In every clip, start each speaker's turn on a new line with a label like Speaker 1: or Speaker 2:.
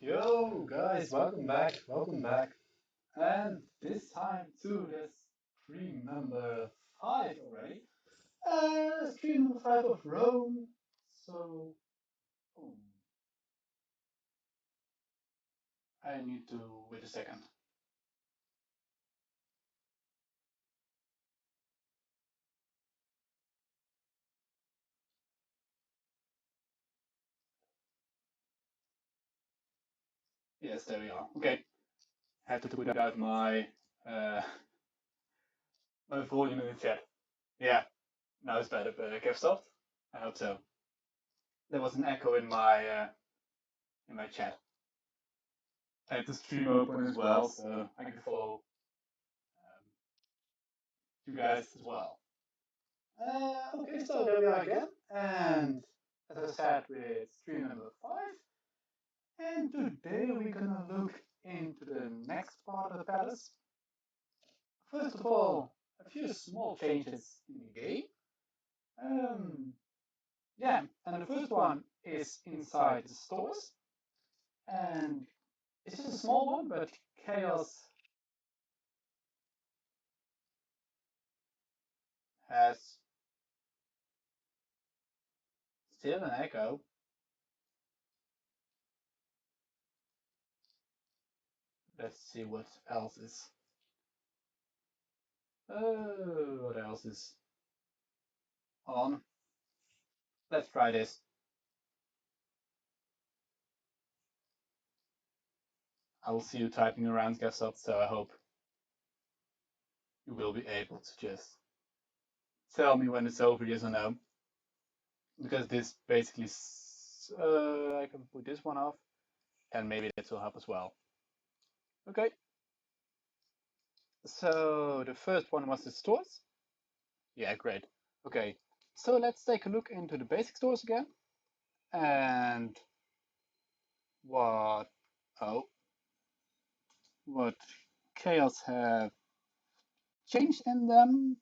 Speaker 1: Yo, guys, welcome back. And this time to the stream number 5 already. Stream number 5 of Rome. So, oh, I need to wait a second. Yes, there we are. Okay, I have to put out uh, my volume in the chat. Yeah, now it's better, but I kept stopped. I hope so. There was an echo in my chat. I had the stream open as well, so I can follow you guys as well. Okay, so there we are again, and as I said, with stream number 5, and today we're gonna look into the next part of the palace. First of all, a few small changes in the game. Um, yeah, and the first one is inside the stores, and it's just a small one, but Chaos has still an echo. Let's see what else is. What else is on? Let's try this. I will see you typing around, guess up, so I hope you will be able to just tell me when it's over, yes or no. Because this basically, I can put this one off, and maybe this will help as well. Okay, so the first one was the stores. Yeah, great. Okay, so let's take a look into the basic stores again. And what, oh, what Chaos have changed in them.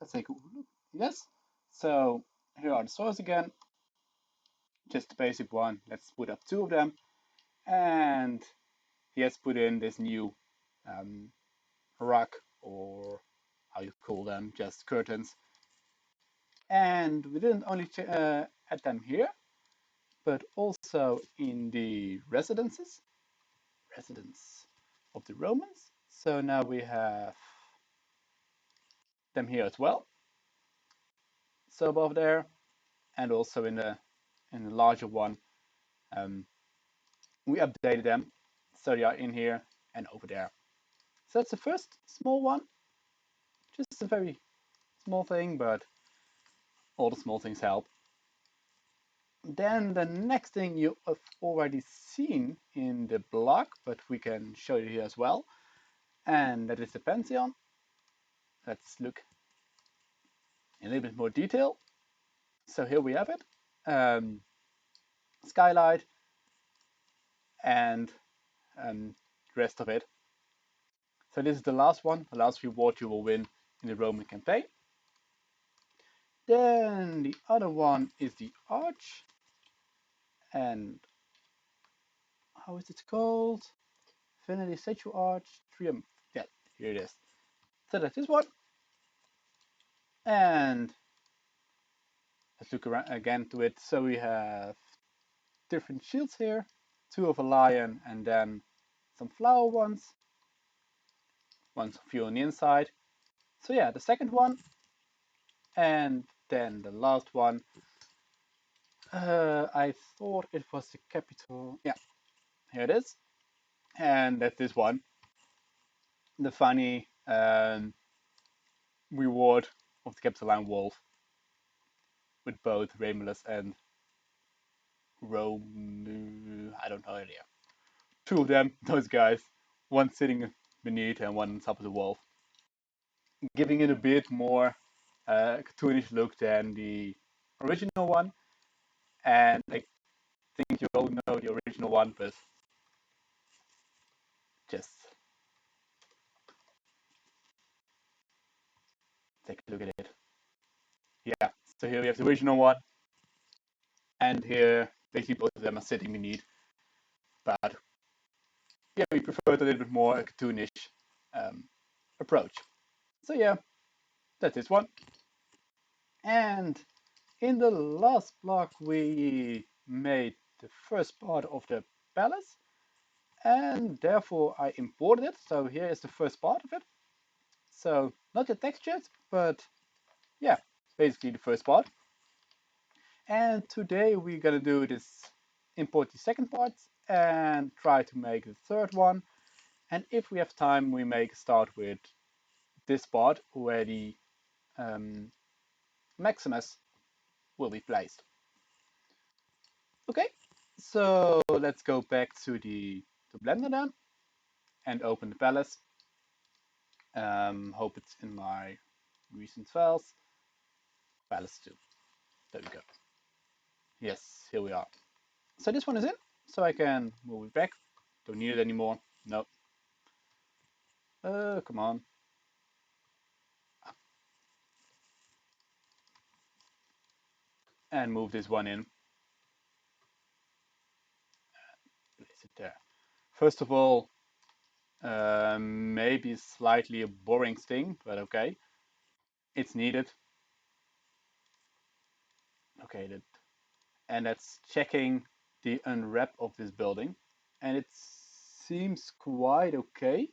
Speaker 1: Let's take a look. Yes, so here are the stores again. Just the basic one. Let's put up 2 of them. And he has put in this new rug, or how you call them, just curtains. And we didn't only add them here, but also in the residence of the Romans. So now we have them here as well. So above there, and also in the larger one, we updated them. So they are in here and over there. So that's the first small one. Just a very small thing, but all the small things help. Then the next thing you have already seen in the blog, but we can show you here as well, and that is the Pantheon. Let's look in a little bit more detail. So here we have it. Skylight and the rest of it. So this is the last one, the last reward you will win in the Roman campaign. Then the other one is the Arch, and how is it called? Vanity Statue Arch Triumph. Yeah, here it is. So that's this one. And let's look around again to it. So we have different shields here, 2 of a lion and then some flower ones. One's a few on the inside. So yeah, the second one. And then the last one. I thought it was the capital. Yeah, here it is. And that's this one. The funny reward of the Capitoline Wolf with both Romulus and Rome. I don't know idea. 2 of them, those guys. One sitting beneath and one on top of the wolf. Giving it a bit more cartoonish look than the original one. And I think you all know the original one, but just take a look at it. Yeah, so here we have the original one, and here basically both of them are sitting beneath, but yeah, we preferred a little bit more a cartoonish um, approach. So yeah, that's this one. And in the last block, we made the first part of the palace, and therefore I imported it. So here is the first part of it. So not the textures, but yeah, basically the first part. And today we're gonna do this, import the second part and try to make the third one. And if we have time, we may start with this part where the um, Maximus will be placed. Okay, so let's go back to the Blender then and open the palace. Hope it's in my recent files. Palace 2. There we go. Yes, here we are. So this one is in, so I can move it back. Don't need it anymore. No. Come on. And move this one in. Place it there. First of all, maybe slightly a boring thing, but okay. It's needed. Okay, and that's checking the unwrap of this building. And it seems quite okay,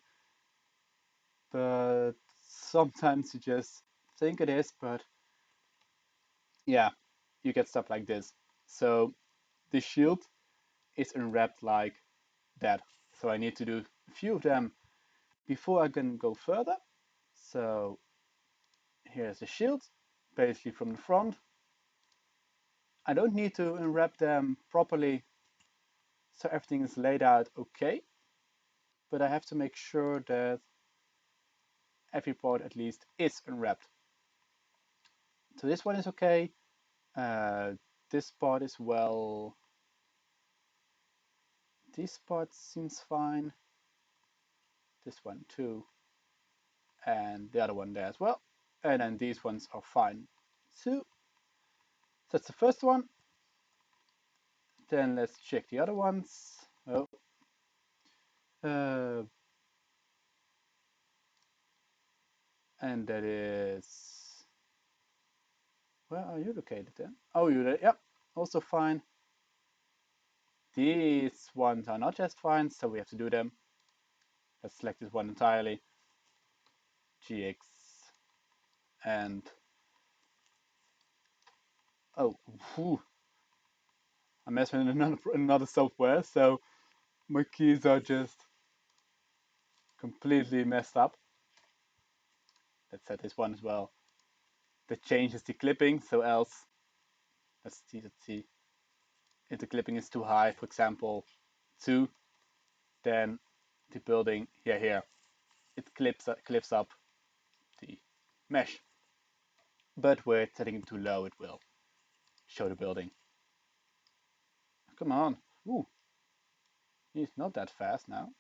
Speaker 1: but sometimes you just think it is, but yeah, you get stuff like this. So the shield is unwrapped like that. So I need to do a few of them before I can go further. So here's the shield, basically from the front. I don't need to unwrap them properly so everything is laid out okay, but I have to make sure that every part at least is unwrapped. So this one is okay. Uh, this part as well. This part seems fine. This one too. And the other one there as well. And then these ones are fine too. That's the first one. Then let's check the other ones. Oh, uh, and that is, where are you located then? Oh, you're there. Yep, also fine. These ones are not just fine, so we have to do them. Let's select this one entirely. GX and oh, whew, I'm messing with another software, so my keys are just completely messed up. Let's set this one as well. That changes the clipping, so else, let's see. If the clipping is too high, for example, 2, then the building, here, it clips up the mesh. But where it's setting it too low, it will show the building. Come on. Ooh, he's not that fast now.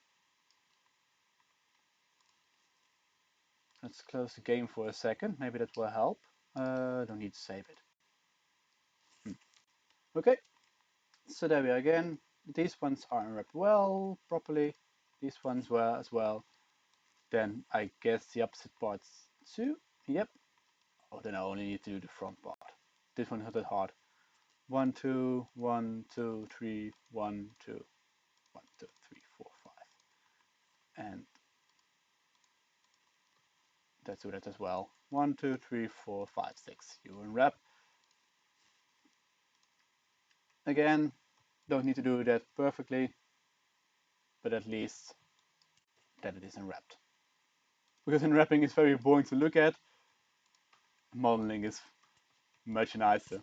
Speaker 1: Let's close the game for a second. Maybe that will help. Don't need to save it. Okay, so there we are again. These ones are unwrapped well, properly. These ones were as well. Then I guess the opposite parts too. Yep. Oh, then I only need to do the front part. This one is not that hard. 1, 2, 1, 2, 3, 1, 2, 1, 2, 3, 4, 5. And let's do that as well. 1, 2, 3, 4, 5, 6. You unwrap. Again, don't need to do that perfectly, but at least that it is unwrapped. Because unwrapping is very boring to look at, modeling is much nicer.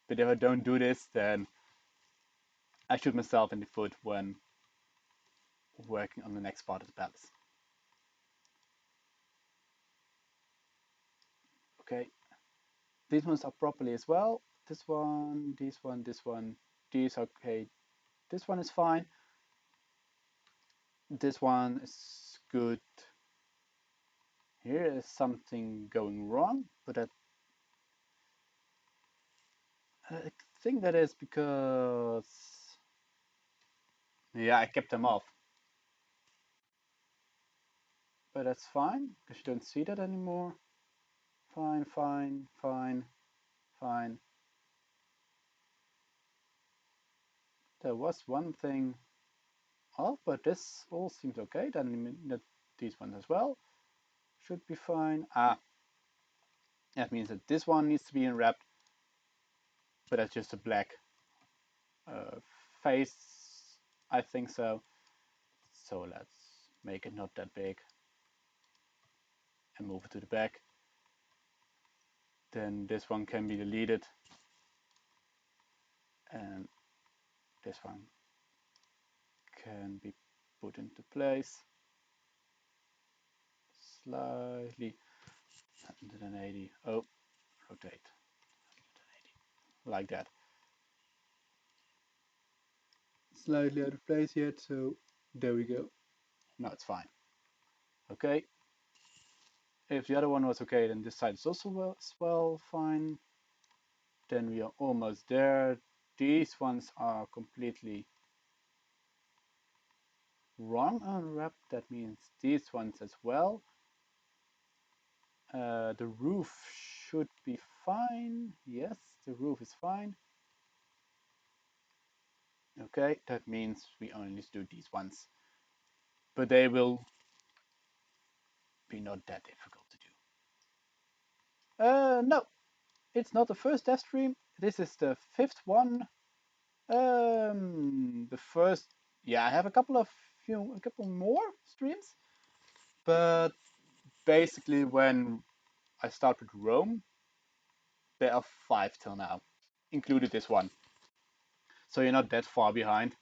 Speaker 1: But if I don't do this, then I shoot myself in the foot when working on the next part of the palace. Okay, these ones are properly as well. This one, this one, this one, these are okay. This one is fine. This one is good. Here is something going wrong, but I think that is because Yeah, I kept them off. But that's fine, because you don't see that anymore. Fine, fine, fine, fine. There was one thing off, but this all seems okay. Then these ones as well should be fine. Ah, that means that this one needs to be unwrapped, but that's just a black uh, face. I think so. So let's make it not that big and move it to the back. Then this one can be deleted, and this one can be put into place slightly. 180. Oh, rotate. 180. Like that. Slightly out of place yet, so there we go. Now it's fine. Okay. If the other one was okay, then this side is also fine. Then we are almost there. These ones are completely wrong unwrapped. That means these ones as well. The roof should be fine. Yes, the roof is fine. Okay, that means we only need to do these ones. But they will be not that difficult to do. No, it's not the first test stream. This is the fifth one. The first, yeah, I have a couple more streams, but basically when I started Rome, there are five till now, included this one. So you're not that far behind,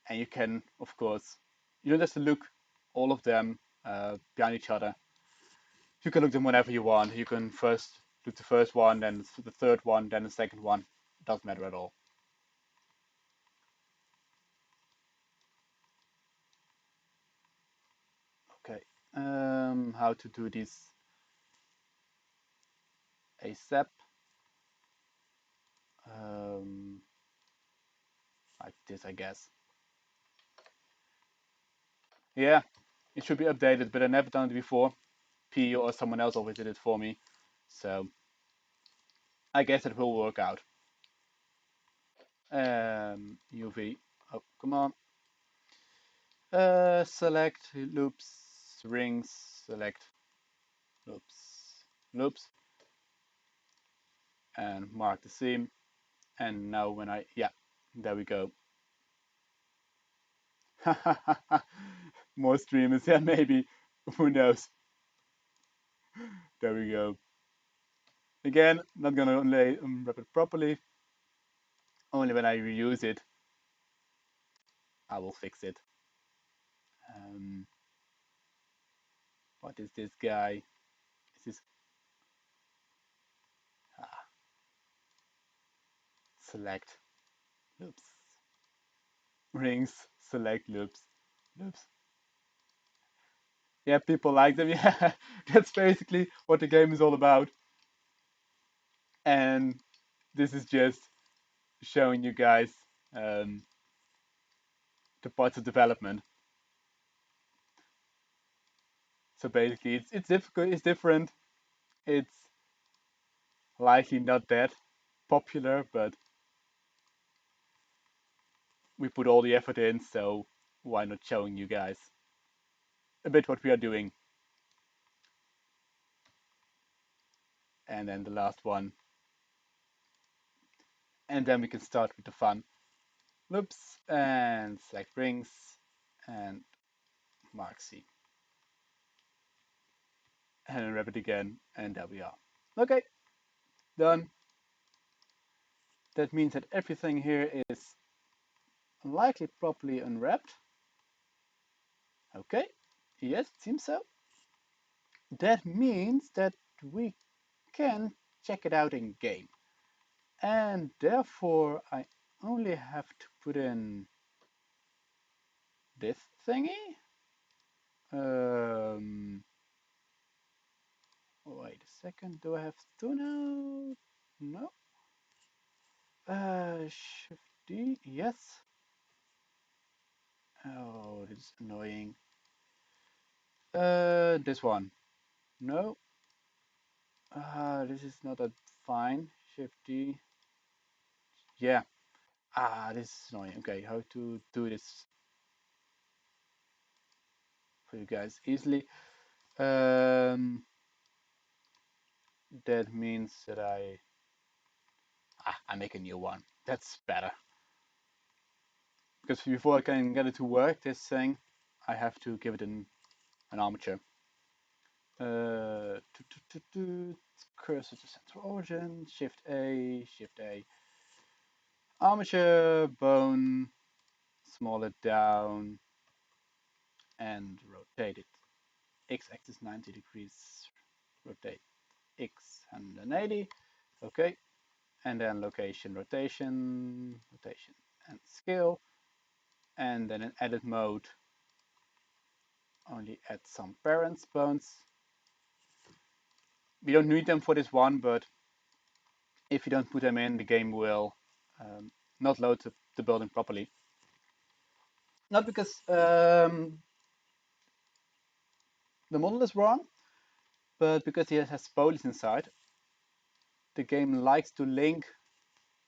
Speaker 1: and you can, of course, you don't have to look all of them behind each other. You can look them whenever you want. You can first look the first one, then the third one, then the second one. It doesn't matter at all. Okay. How to do this ASAP? Um, like this, I guess. Yeah, it should be updated, but I never done it before. P or someone else always did it for me, so I guess it will work out. UV. Oh, come on. Select loops, rings. Select loops, loops, and mark the seam. And now when yeah, there we go. More streamers, yeah, maybe. Who knows? There we go. Again, not gonna unwrap it properly. Only when I reuse it, I will fix it. Um, what is this guy? Is this ah, select loops, rings, select loops, loops. Yeah, people like them. Yeah, that's basically what the game is all about. And this is just showing you guys um, the parts of development. So basically, it's difficult, it's different, it's likely not that popular, but we put all the effort in, so why not showing you guys a bit what we are doing? And then the last one, and then we can start with the fun. Loops and select rings and mark C. And then wrap it again, and there we are. Okay, done. That means that everything here is likely properly unwrapped. Okay, yes, it seems so. That means that we can check it out in game. And therefore, I only have to put in this thingy. Um, Wait a second, do I have to now? No. Shift 50, yes. Oh, this is annoying. This one. No. This is not that fine. Shift D. Yeah. This is annoying. Okay, how to do this for you guys easily? Um, that means that I make a new one. That's better. Because before I can get it to work, this thing, I have to give it an armature. Cursor to central origin, Shift A, armature, bone, small it down, and rotate it. X-axis 90 degrees, rotate X 180. Okay, and then location, rotation, and scale, and then in edit mode, only add some parents bones. We don't need them for this one, but if you don't put them in, the game will not load the building properly. Not because the model is wrong, but because it has polies inside. The game likes to link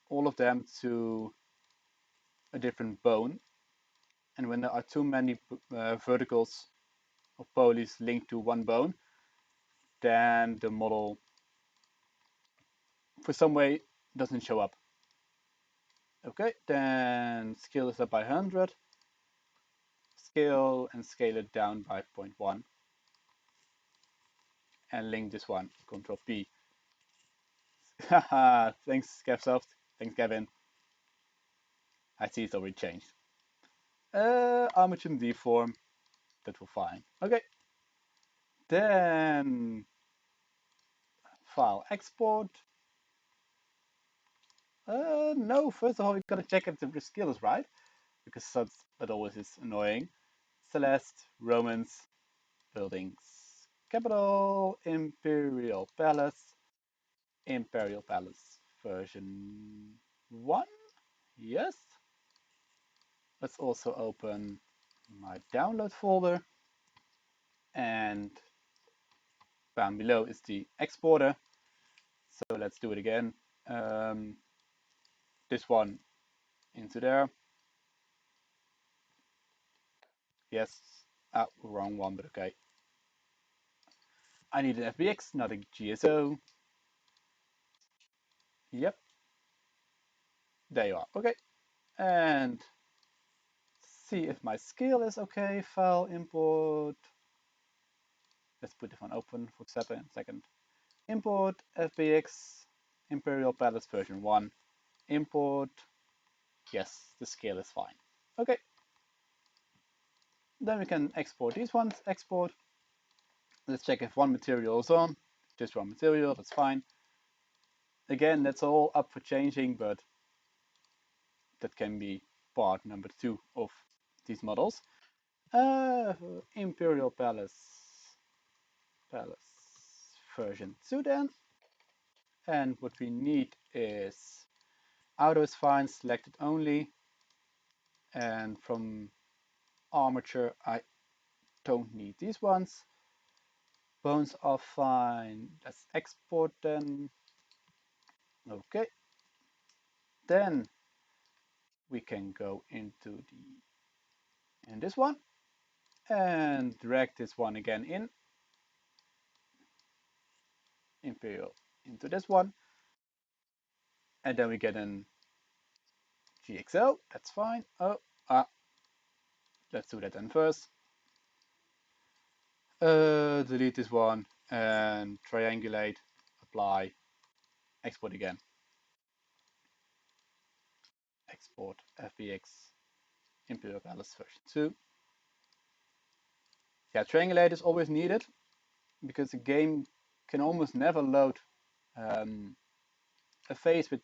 Speaker 1: all of them to a different bone, and when there are too many verticals of polies linked to one bone, then the model, for some way, doesn't show up. Okay, then scale this up by 100, scale and scale it down by 0.1, and link this one, Control P. Haha, thanks Kevsoft, thanks Kevin. I see it's already changed. Armature deform, that will fine. Okay, then file export. No, first of all, we gotta check if the scale is right, because that always is annoying. Celeste, Romans, buildings, capital, Imperial Palace version 1. Yes. Let's also open my download folder, and down below is the exporter. So let's do it again. This one into there. Yes. Wrong one, but okay. I need an FBX, not a GSO. Yep. There you are. Okay. And see if my scale is okay. File import. Let's put this one open for a second. Import FBX Imperial Palace version 1. Import. Yes, the scale is fine. Okay. Then we can export these ones. Export. Let's check if one material is on. Just one material, that's fine. Again, that's all up for changing, but that can be part number 2 of these models. Imperial Palace version 2 then. And what we need is auto is fine, selected only. And from armature, I don't need these ones. Bones are fine. Let's export them. Okay. Then we can go into this one and drag this one again in Imperial into this one, and then we get an GXL. That's fine. Let's do that then first. Delete this one and triangulate, apply, export again. Export FBX Imperial Palace version 2. Yeah, triangulate is always needed because the game can almost never load a face with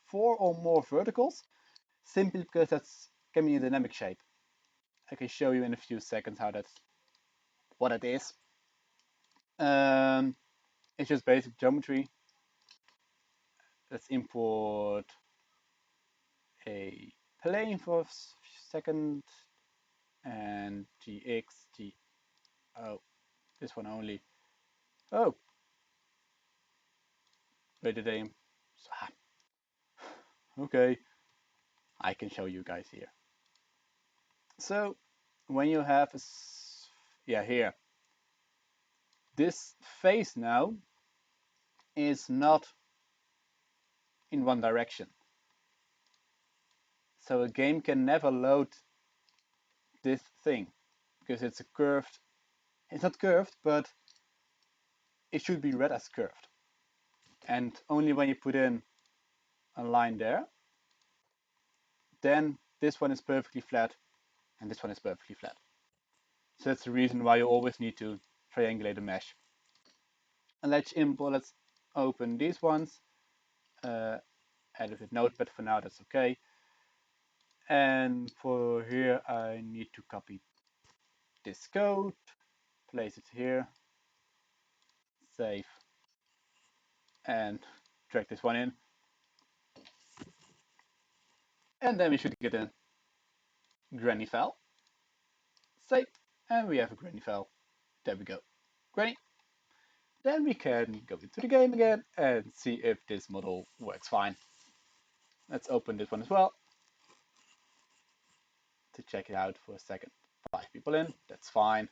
Speaker 1: 4 or more verticals, simply because that's can be a dynamic shape. I can show you in a few seconds what it is. It's just basic geometry. Let's import a plane for a second, and GX, G, oh, this one only. Oh, where did I, okay, I can show you guys here. So when you have a, yeah, here, this face now is not in one direction. So a game can never load this thing because it's a curved, it's not curved, but it should be read as curved. And only when you put in a line there, then this one is perfectly flat and this one is perfectly flat. So that's the reason why you always need to triangulate the mesh. And let's open these ones. Edit with Notepad for now, that's okay. And for here, I need to copy this code, place it here, save, and drag this one in. And then we should get a granny file. Save, and we have a granny file. There we go. Granny. Then we can go into the game again and see if this model works fine. Let's open this one as well to check it out for a second. 5 people in, that's fine.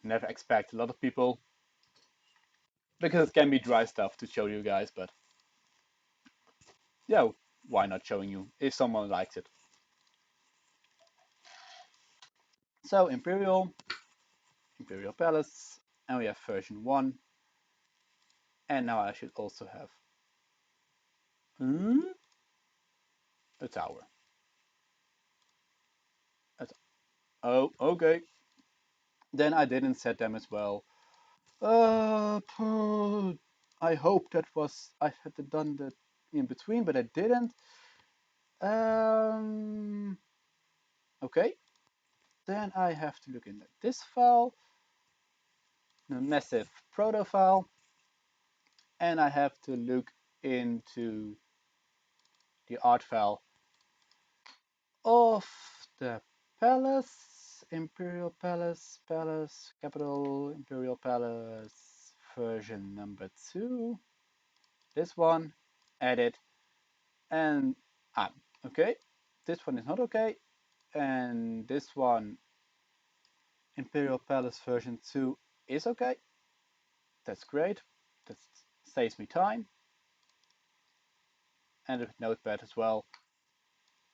Speaker 1: Never expect a lot of people because it can be dry stuff to show you guys, but yeah, why not showing you if someone likes it. So Imperial Palace, and we have version 1, and now I should also have a tower. Oh, okay. Then I didn't set them as well. I hope that was I had done that in between, but I didn't. Um, okay. Then I have to look in this file, the massive proto file, and I have to look into the art file of the palace, Imperial Palace, capital Imperial Palace, version number 2. This one, edit, and okay. This one is not okay, and this one, Imperial Palace version 2, is okay. That's great. That saves me time. And with Notepad as well.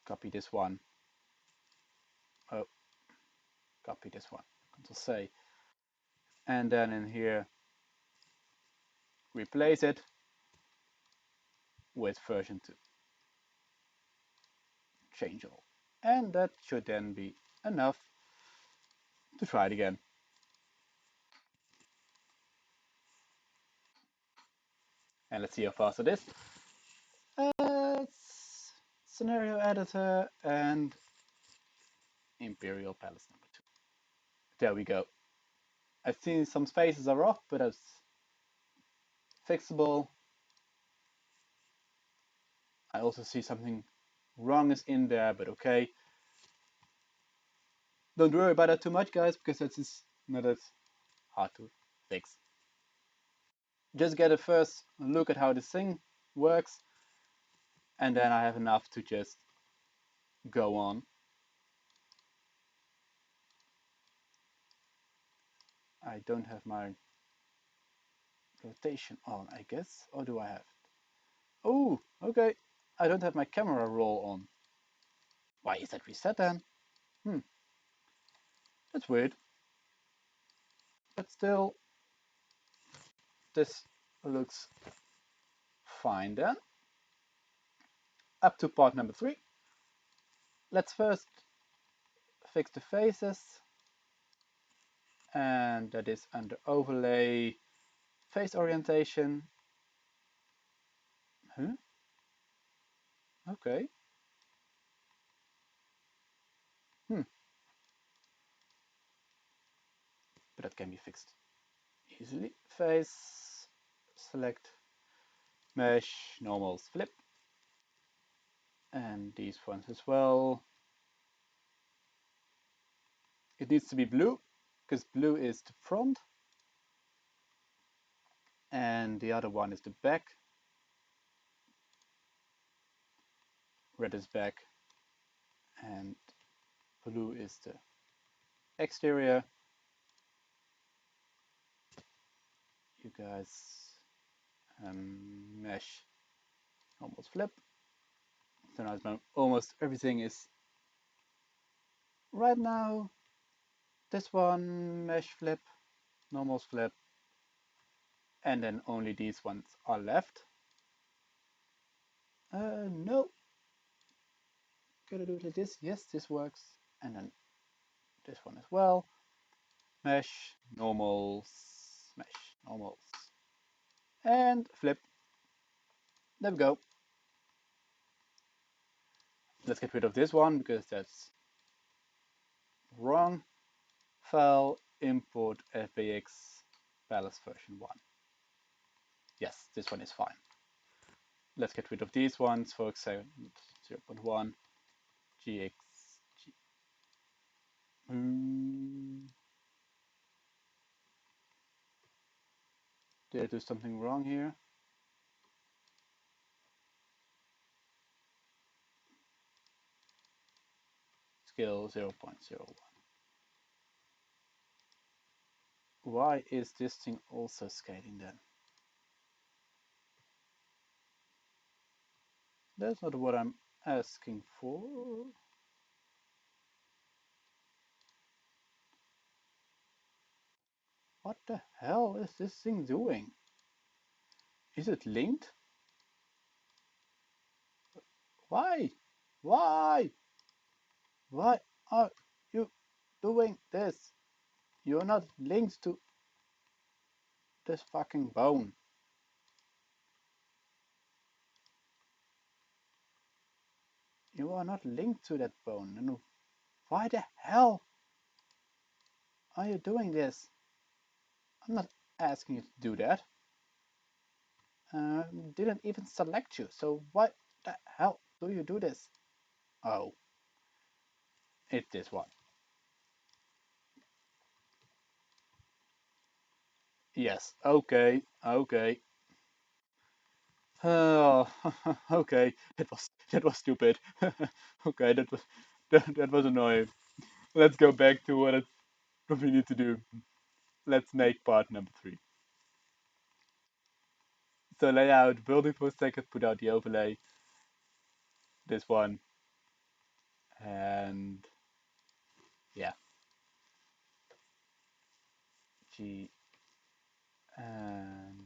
Speaker 1: Copy this one. Oh, copy this one. Control C. And then in here, replace it with version 2. Change all. And that should then be enough to try it again. And let's see how fast it is. Scenario editor and Imperial Palace number 2. There we go. I see some spaces are off, but that's fixable. I also see something wrong is in there, but okay. Don't worry about that too much, guys, because that's not as hard to fix. Just get a first look at how this thing works, and then I have enough to just go on. I don't have my rotation on, I guess, or do I have it? Oh, okay. I don't have my camera roll on. Why is that reset then? That's weird. But still, this looks fine then. Up to part number 3. Let's first fix the faces, and that is under overlay, face orientation. Huh? Okay. But that can be fixed easily. Face, select, mesh, normals, flip. And these ones as well. It needs to be blue, because blue is the front, and the other one is the back. Red is back, and blue is the exterior. You guys mesh almost flip. So now almost everything is right now. This one mesh flip, normal flip, and then only these ones are left. No, gotta do it like this. Yes, this works. And then this one as well. Mesh, normal, mesh, normal, and flip. There we go. Let's get rid of this one because that's wrong. File, import FBX ballast version 1. Yes, this one is fine. Let's get rid of these ones for example 0.1 GX. Did I do something wrong here? Scale 0.01. Why is this thing also scaling then? That's not what I'm asking for. What the hell is this thing doing? Is it linked? Why? Why? Why are you doing this? You're not linked to this fucking bone. You are not linked to that bone. And why the hell are you doing this? I'm not asking you to do that. Didn't even select you, so why the hell do you do this? Oh, it's this one. Yes, okay, okay. Oh, okay. That was stupid. Okay, that was annoying. Let's go back to what we need to do. Let's make part number 3. So lay out building for a second, put out the overlay, this one, and yeah, G, and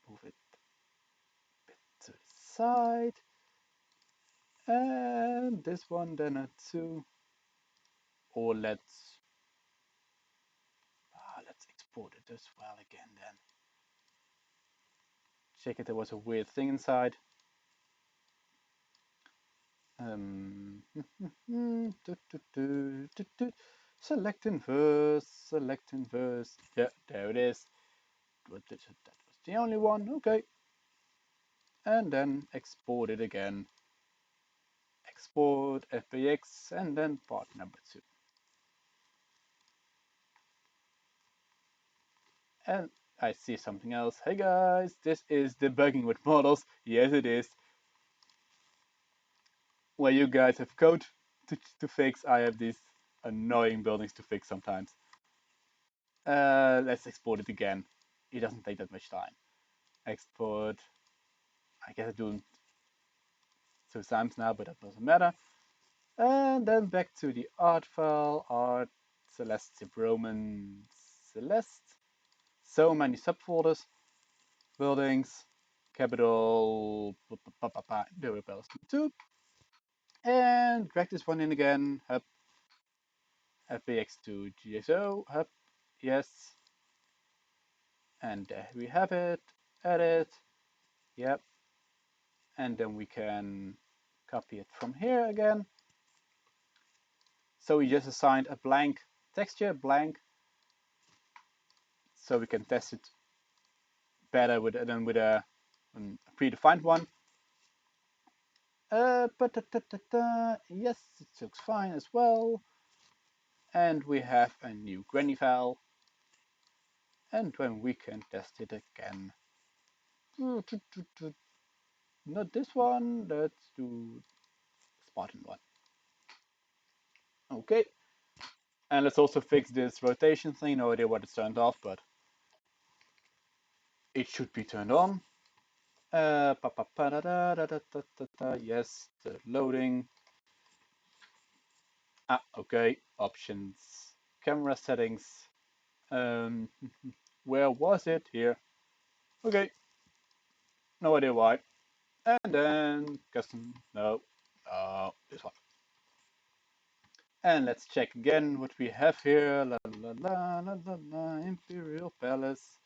Speaker 1: move it a bit to the side, and this one then a 2, or let's export it as well again then. Check it, there was a weird thing inside. Select inverse, select inverse. Yeah, there it is. That was the only one. Okay. And then export it again. Export FBX and then part number 2. And I see something else. Hey guys, this is debugging with models. Yes, it is. Where you guys have code to fix, I have these annoying buildings to fix sometimes. Let's export it again. It doesn't take that much time. Export. I guess I do it 2 times now, but that doesn't matter. And then back to the art file, art, Celeste, Roman, Celeste. So many subfolders, buildings, capital, the repels 2. And drag this one in again, hub, fbx to GSO, hub, yes. And there we have it, edit, yep. And then we can copy it from here again. So we just assigned a blank texture, blank, so we can test it better than with a predefined one. Yes, it looks fine as well. And we have a new granny file. And when we can test it again. Not this one, let's do Spartan one. Okay. And let's also fix this rotation thing. No idea what it's turned off, but it should be turned on. Yes, the loading. Ah, okay. Options, camera settings. Um, where was it? Here. Okay. No idea why. And then custom. No. This one. And let's check again what we have here. La la la la la la. Imperial Palace.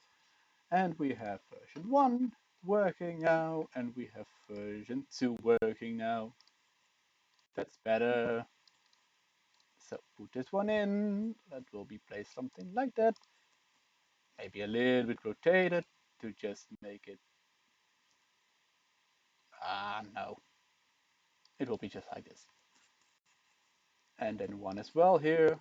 Speaker 1: And we have version 1 working now, and we have version 2 working now. That's better. So put this one in. That will be placed something like that. Maybe a little bit rotated to just make it. No. It will be just like this. And then one as well here.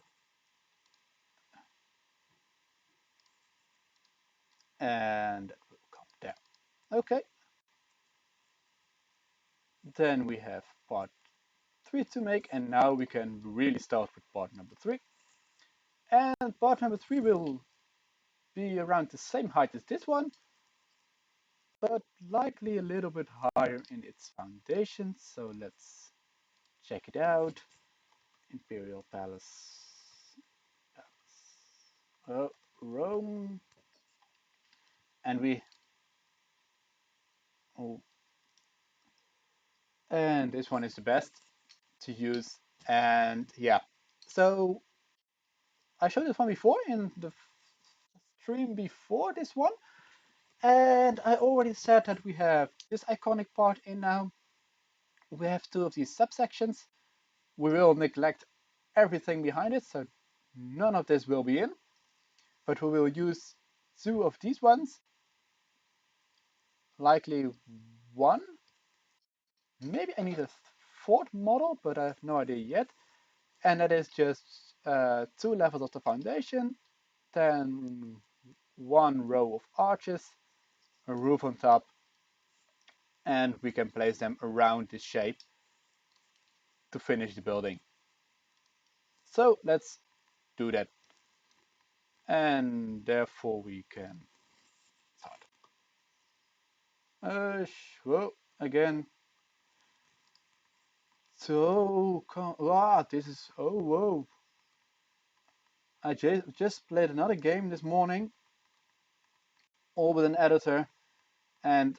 Speaker 1: And that will come there. Okay. Then we have part 3 to make, and now we can really start with part number 3. And part number 3 will be around the same height as this one, but likely a little bit higher in its foundation. So let's check it out. Imperial Palace, Rome, and oh, and this one is the best to use. And yeah, so I showed this one before in the stream before this one, and I already said that we have this iconic part in now. We have 2 of these subsections. We will neglect everything behind it, so none of this will be in, but we will use 2 of these ones, likely 1. Maybe I need a 4th model, but I have no idea yet. And that is just 2 levels of the foundation, then 1 row of arches, a roof on top, and we can place them around this shape to finish the building. So let's do that. And therefore we can start. Whoa, again. So, this is, oh, whoa. I just played another game this morning, all with an editor, and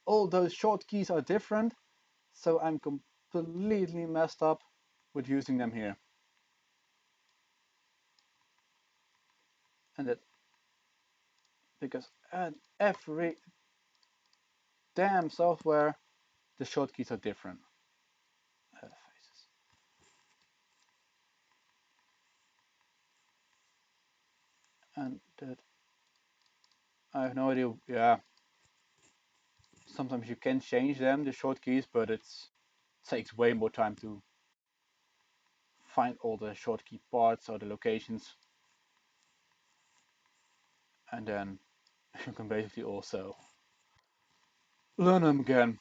Speaker 1: all those shortkeys are different, so I'm completely messed up with using them here. And that, because every damn software, the shortkeys are different. Faces. And that, I have no idea, yeah. Sometimes you can change them, the shortkeys, but it takes way more time to find all the shortkey parts or the locations, and then you can basically also learn them again.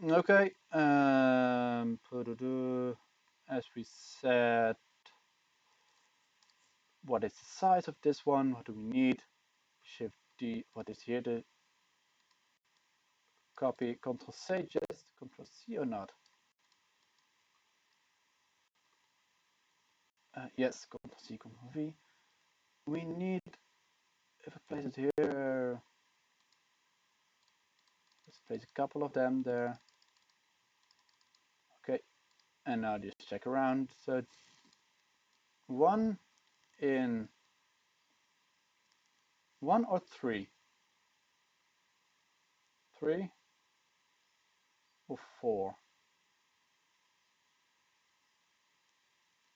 Speaker 1: Okay, as we said, what is the size of this one? What do we need? Shift D, what is here? The copy, Control C, just Control C or not? Yes, Control C, Control V. We need, if I place it here, let's place a couple of them there. Okay, and now just check around. So it's 1 in 1 or 3? 3 or 4?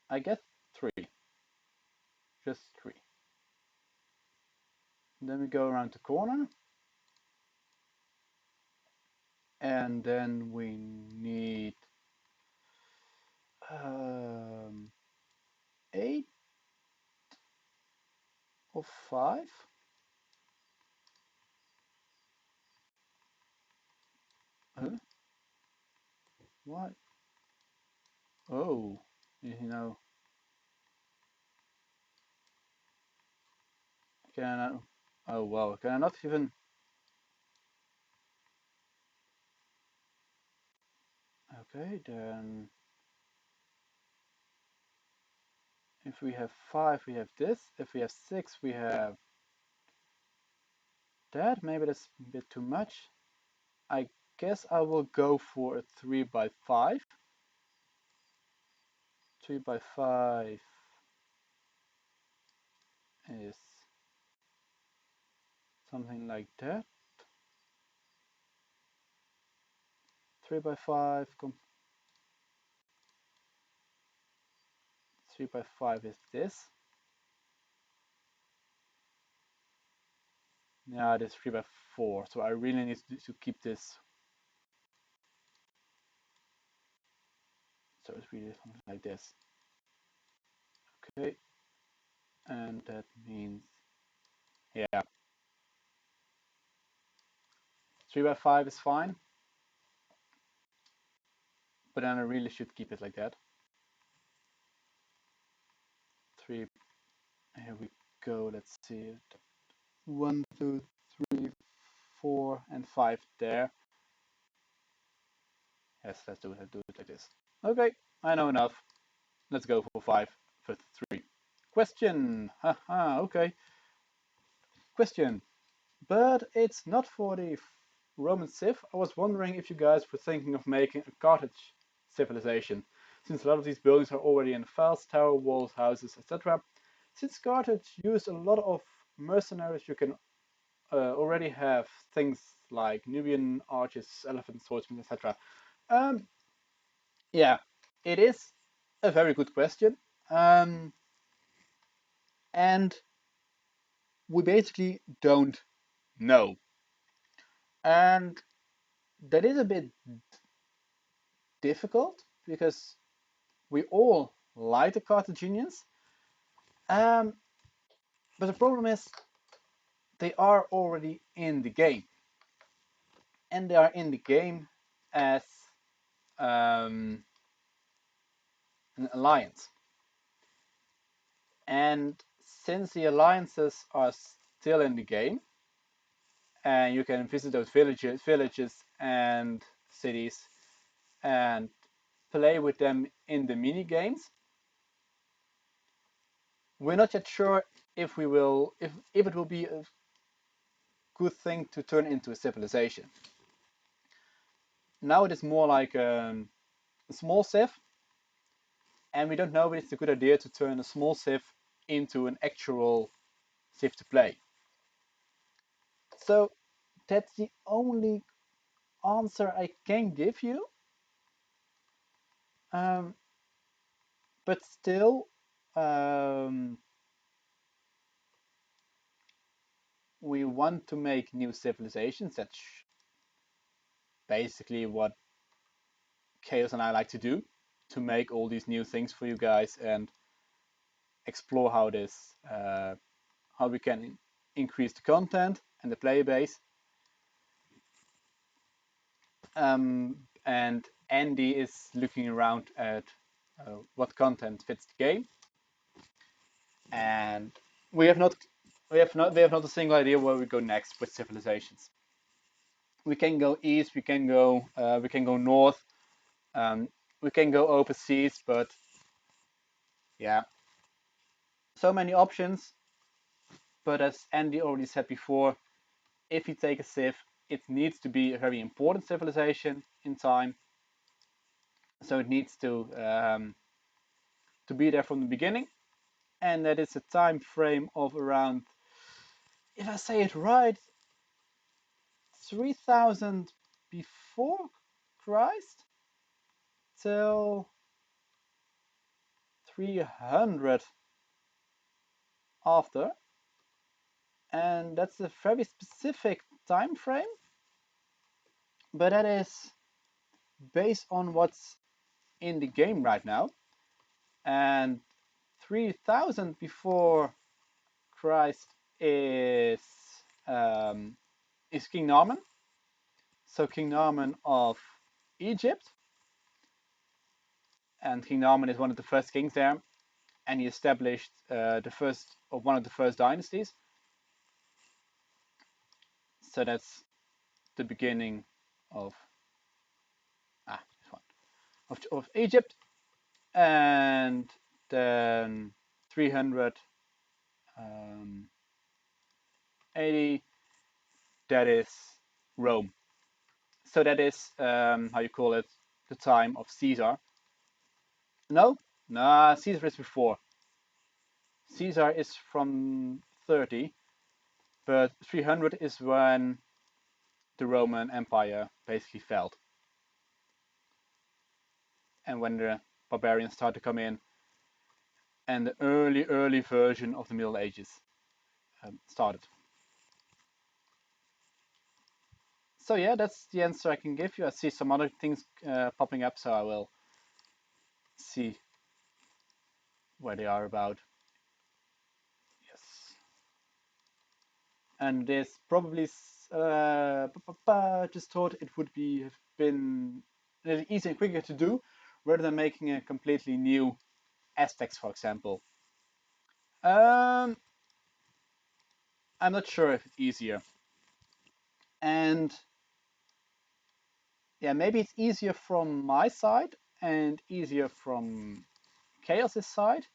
Speaker 1: I guess 3. Just 3. Then we go around the corner. and then we need 8 or 5. Huh? What? Oh, you know, can I not? Oh well, can I not even? Okay, then if we have 5, we have this. If we have 6, we have that. Maybe that's a bit too much. I guess I will go for a 3 by 5. 3 by 5 is something like that. 3 by 5, 3 by 5 is this. Yeah, it is 3 by 4. So I really need to keep this. So it's really something like this. Okay, and that means, yeah, 3 by 5 is fine, but then I really should keep it like that. 3, here we go, let's see it. 1, 2, 3, 4, and 5 there. Yes, let's do it like this. Okay, I know enough. Let's go for 5 for 3. Question. Haha, okay. Question. But it's not for the Roman Civ. I was wondering if you guys were thinking of making a Carthage civilization, since a lot of these buildings are already in files, tower walls, houses, etc. Since Carthage used a lot of mercenaries, you can already have things like Nubian archers, elephant swordsmen, etc. Um, yeah, it is a very good question. Um, and we basically don't know. And that is a bit difficult because we all like the Carthaginians. Um, but the problem is they are already in the game. And they are in the game as an alliance. And since the alliances are still in the game, and you can visit those villages and cities and play with them in the mini games. We're not yet sure if it will be a good thing to turn into a civilization. Now it is more like a small civ, and we don't know if it's a good idea to turn a small civ into an actual civ to play. So that's the only answer I can give you. Um, but still, we want to make new civilizations. That's basically what Chaos and I like to do, to make all these new things for you guys and explore how we can increase the content and the player base. And Andy is looking around at what content fits the game, and we have not a single idea where we go next with civilizations. We can go east, we can go north, um, we can go overseas, but yeah, so many options. But as Andy already said before, if you take a civ, it needs to be a very important civilization in time. So it needs to be there from the beginning, and that is a time frame of around, if I say it right, 3000 before Christ till 300 after, and that's a very specific time frame. but that is based on what's in the game right now. And 3000 before Christ is um, King Norman. So King Norman of Egypt, and King Norman is one of the first kings there, and he established the first or one of the first dynasties. So that's the beginning of this one of Egypt, and then 380 that is Rome. So that is how you call it, the time of Caesar. No, nah, Caesar is before. Caesar is from 30, but 300 is when the Roman Empire basically fell, and when the barbarians started to come in, and the early version of the Middle Ages started. So yeah, that's the answer I can give you. I see some other things popping up, so I will see where they are about. Yes, and this probably just thought it would be have been a little easier and quicker to do, rather than making a completely new aspects, for example. Um, I'm not sure if it's easier, and yeah, maybe it's easier from my side and easier from Chaos's side,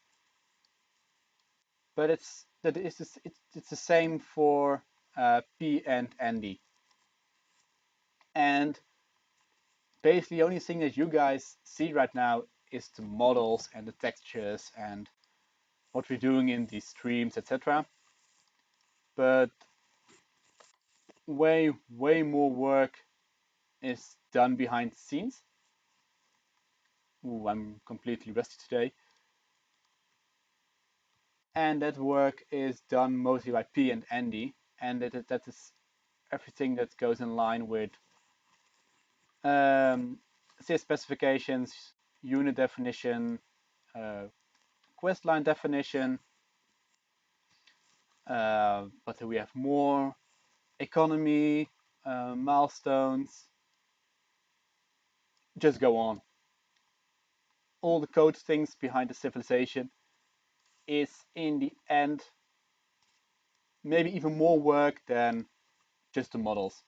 Speaker 1: but it's the same for P and Andy. And basically, the only thing that you guys see right now is the models and the textures and what we're doing in these streams, etc. But way more work is done behind the scenes. Ooh, I'm completely rusty today. And that work is done mostly by P and Andy, and that is everything that goes in line with CS specifications, unit definition, uh, quest line definition, but we have more economy, milestones, just go on. All the code things behind the civilization is in the end maybe even more work than just the models.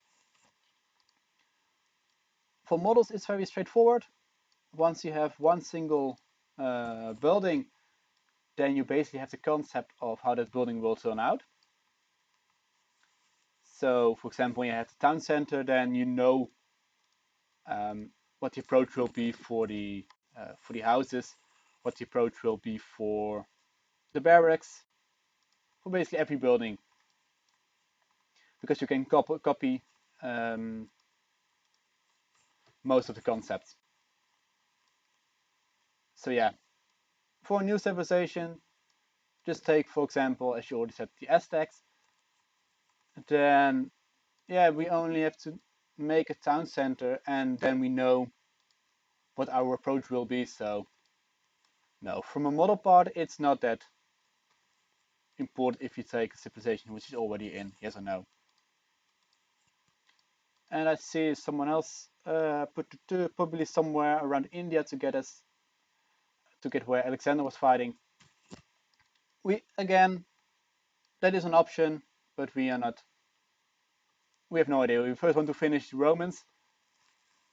Speaker 1: For models, it's very straightforward. Once you have one single building, then you basically have the concept of how that building will turn out. So, for example, when you have the town center, then you know what the approach will be for the houses, what the approach will be for the barracks, for basically every building, because you can copy most of the concepts. So yeah, for a new civilization, just take, for example, as you already said, the Aztecs. Then yeah, we only have to make a town center, and then we know what our approach will be. So no, from a model part, it's not that important if you take a civilization which is already in, yes or no. And I see someone else put probably somewhere around India to get where Alexander was fighting. We again, that is an option, but we are not. We have no idea. We first want to finish the Romans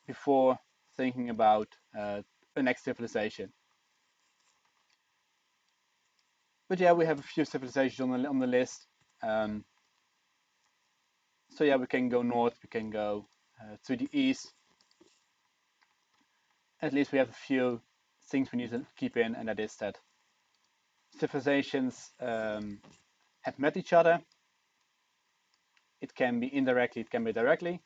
Speaker 1: before thinking about the next civilization. But yeah, we have a few civilizations on the list. Um, so yeah, we can go north. We can go to the east. At least we have a few things we need to keep in, and that is that civilizations have met each other. It can be indirectly, it can be directly.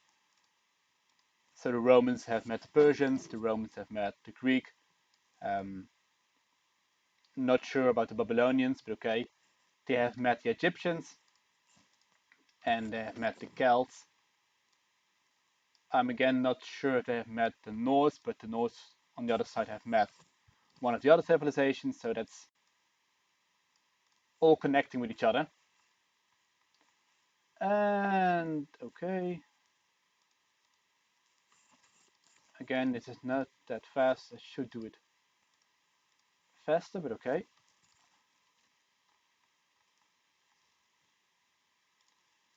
Speaker 1: So the Romans have met the Persians, the Romans have met the Greek. Not sure about the Babylonians, but okay. They have met the Egyptians, and they have met the Celts. I'm again not sure if they have met the Norse, but the Norse on the other side have met one of the other civilizations, so that's all connecting with each other. And okay, again, this is not that fast. I should do it faster, but okay.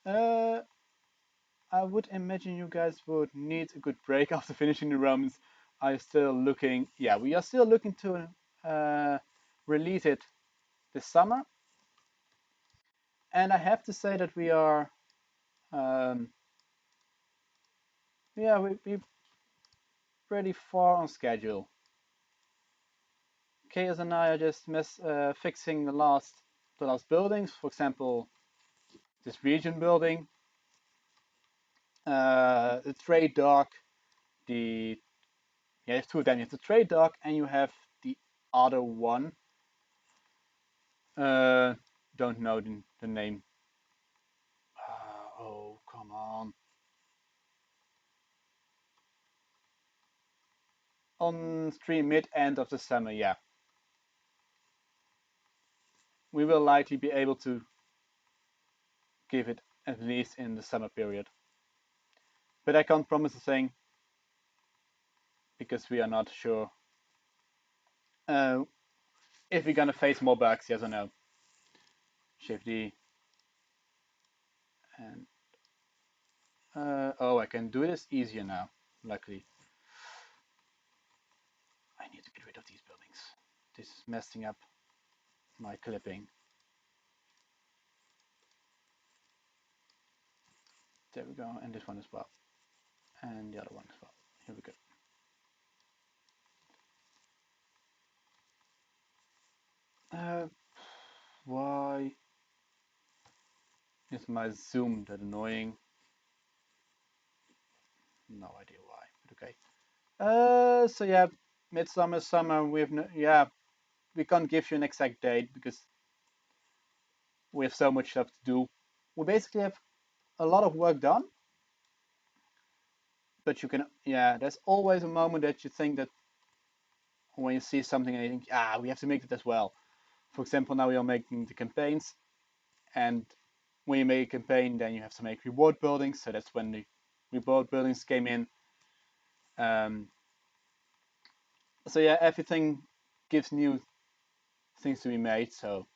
Speaker 1: Uh, I would imagine you guys would need a good break after finishing the Romans. Are still looking? Yeah, we are still looking to release it this summer. And I have to say that we are, um, yeah, we're pretty far on schedule. Chaos and I are just fixing the last buildings. For example, this region building, the trade dock, the yeah, there's two of them. You have the trade dock, and you have the other one. Uh, don't know the name. Oh, come on. On stream mid end of the summer, yeah. We will likely be able to give it at least in the summer period. But I can't promise a thing because we are not sure uh, if we're gonna face more bugs, yes or no. Shift D and oh, I can do this easier now. Luckily, I need to get rid of these buildings. This is messing up my clipping. There we go, and this one as well, and the other one as well. Here we go. Why is my zoom that annoying? No idea why, but okay. So yeah, midsummer, summer. We've no, yeah, we can't give you an exact date because we have so much stuff to do. We basically have a lot of work done, but you can yeah. There's always a moment that you think that when you see something and you think, ah, we have to make it as well. For example, now we are making the campaigns, and when you make a campaign, then you have to make reward buildings. So that's when the reward buildings came in. Um, so yeah, everything gives new things to be made. So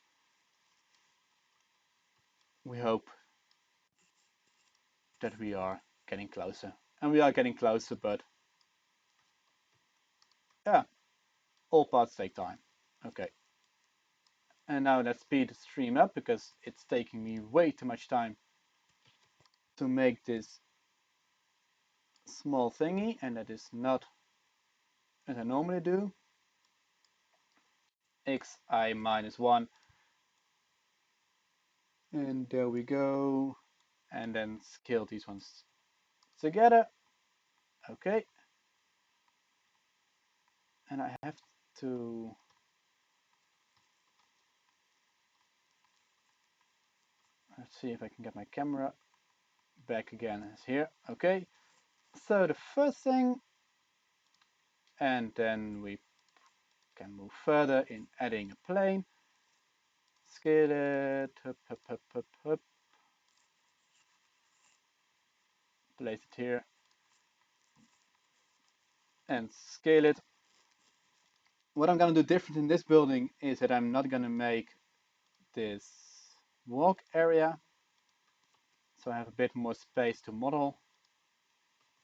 Speaker 1: we hope that we are getting closer, and we are getting closer. But yeah, all parts take time. Okay, and now let's speed the stream up because it's taking me way too much time to make this small thingy, and that is not as I normally do. Xi minus 1, and there we go, and then scale these ones together. Okay, and I have to let's see if I can get my camera back again as here. Okay, so the first thing, and then we can move further in adding a plane. Scale it, up, place it here, and scale it. What I'm going to do different in this building is that I'm not going to make this walk area, so I have a bit more space to model.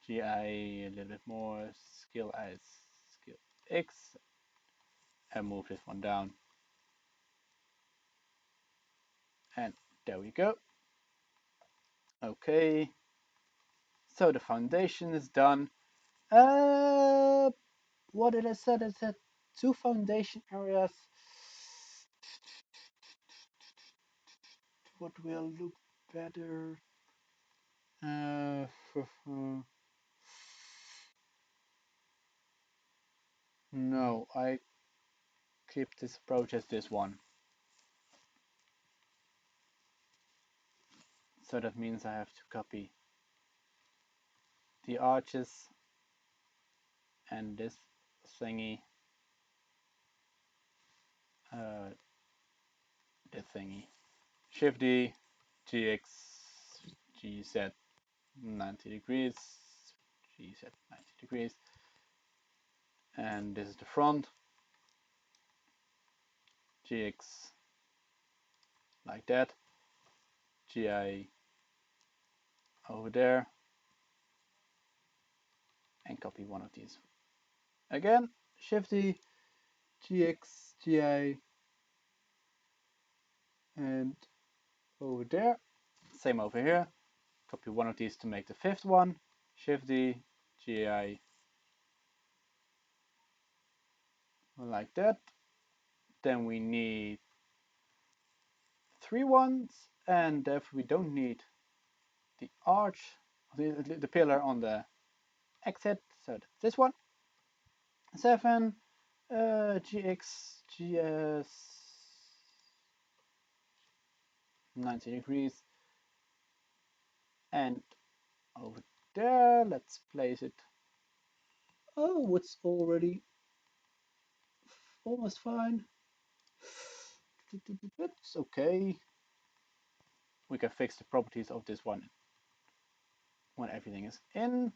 Speaker 1: GI a little bit more, scale as scale X, and move this one down. And there we go. Okay, so the foundation is done. What did I say? I said two foundation areas. What will look better? Uh, no, I keep this approach as this one. So that means I have to copy the arches and this thingy, uh, this thingy. Shift D, GX, GZ 90 degrees, GZ 90 degrees, and this is the front, GX like that, GI over there, and copy one of these. Again, Shift D, GX, GI, and over there. Same over here. Copy one of these to make the fifth one. Shift D, GI, like that. Then we need 3 ones, and if we don't need the arch, the pillar on the exit, so that's this one. 7, GX, GS, 90 degrees, and over there, let's place it. Oh, it's already almost fine. It's okay. We can fix the properties of this one when everything is in.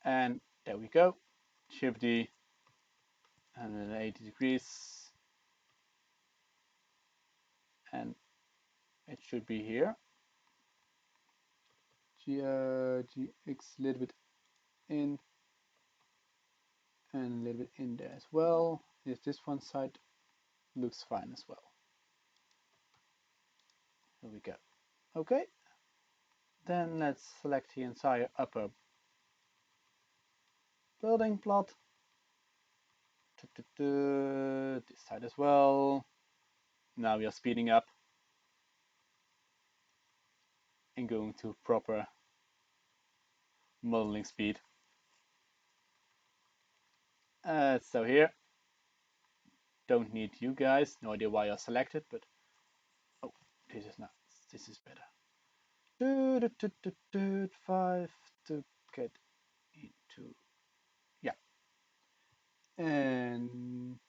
Speaker 1: And there we go. Shift D, 180 degrees, and it should be here. GX a little bit in and a little bit in there as well. If this one side looks fine as well. Here we go. Okay. Then let's select the entire upper building plot. This side as well. Now we are speeding up and going to proper modeling speed. So here, don't need you guys. No idea why you're selected, but oh, this is not. This is better. 5 to get into, yeah, and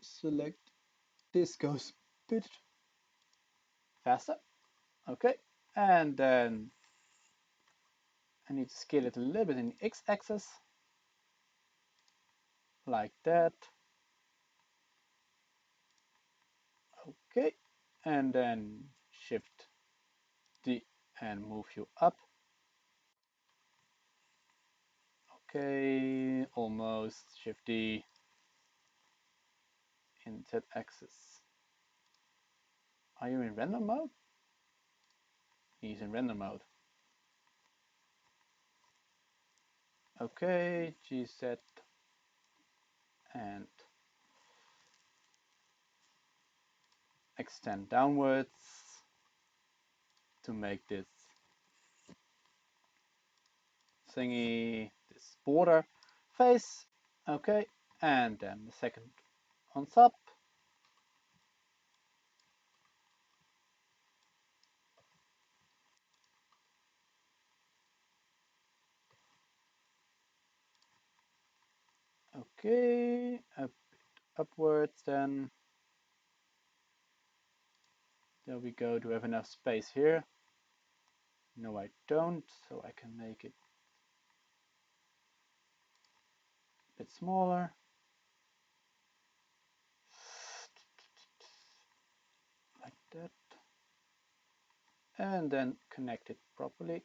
Speaker 1: select this goes a bit faster. Okay, and then I need to scale it a little bit in the x-axis like that. Okay, and then shift D and move you up. Okay, almost. Shift D in z-axis. Are you in render mode? He's in render mode. Okay, GZ and extend downwards to make this thingy, this border face. Okay, and then the second on top. Okay, a bit upwards then. There we go. Do I have enough space here? No, I don't, so I can make it a bit smaller. Like that. And then connect it properly.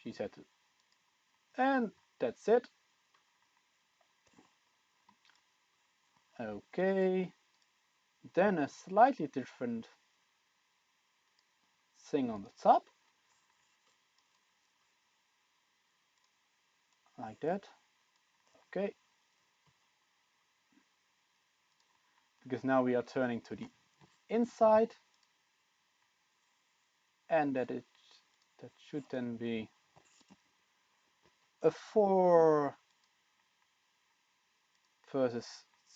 Speaker 1: GZ. And that's it. Okay. Then a slightly different thing on the top. Like that. Okay. Because now we are turning to the inside. And that should then be a 4 versus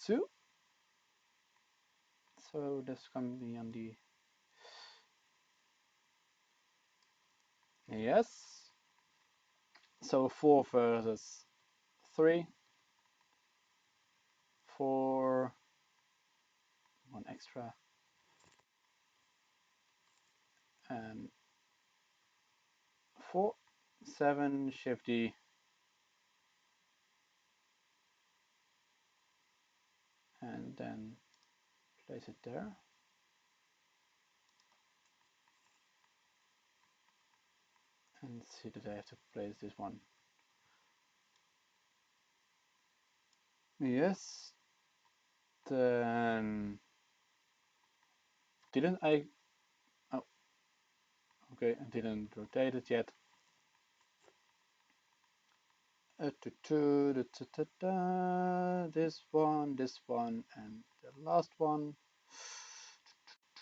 Speaker 1: 2. So this can be on the, yes. So 4 versus 3. 4, 1 extra, and 4, 7, shifty, and then place it there. And see that I have to place this one. Yes. Then didn't I? Oh, okay. I didn't rotate it yet. This one, and the last one.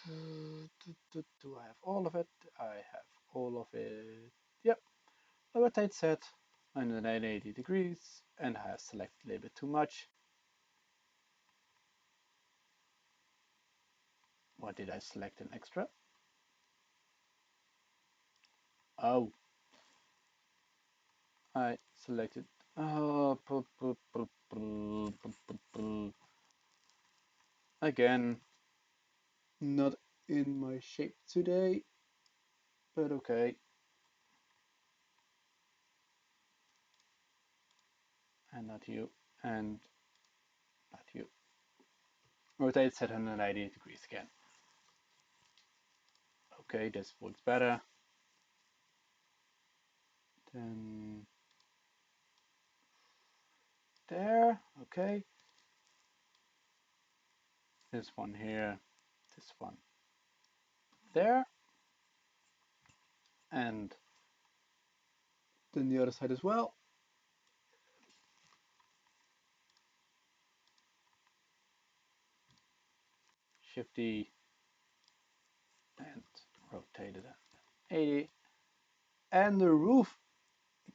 Speaker 1: Do I have all of it? I have all of it. Yep. The rotate set 180 degrees, and I have selected a little bit too much. What did I select an extra? Oh, I selected. Oh, again, not in my shape today, but okay. And not you, and not you. Rotate set 180 degrees again. Okay, this works better. Then there, okay. This one here, this one there, and then the other side as well. Shifty and rotate it at 80. And the roof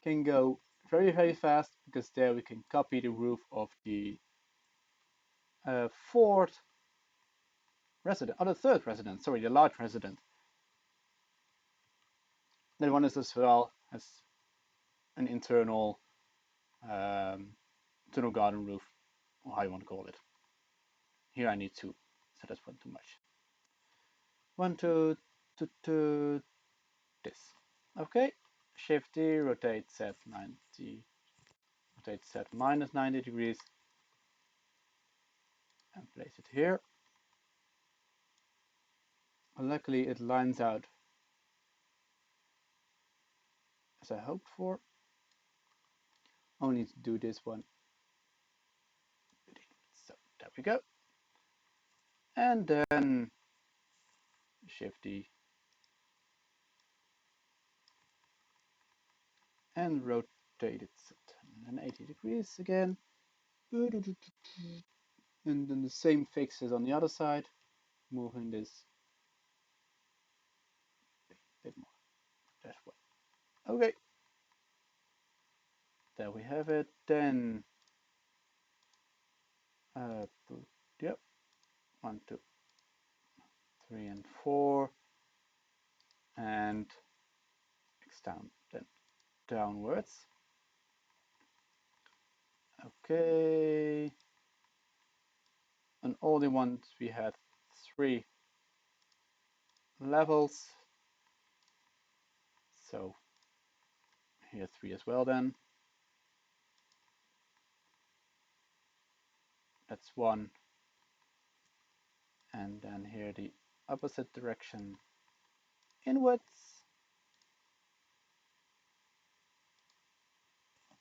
Speaker 1: can go very, very fast because there we can copy the roof of the fourth resident, or the third resident, sorry, the large resident. That one is as well as an internal garden roof, or how you want to call it. Here I need two, so that's one too much. One, two, this. Okay, Shift D, rotate set 90, rotate set minus 90 degrees, and place it here. Luckily it lines out as I hoped for. Only to do this one. So there we go. And then Shift D and rotate it at 180 degrees again. And then the same fixes on the other side, moving this a bit more that way. Okay, there we have it. Then, yep, 1, 2, 3, and 4, and extend then downwards. Okay, and all the ones we had 3 levels, so here 3 as well then. That's 1, and then here the opposite direction inwards.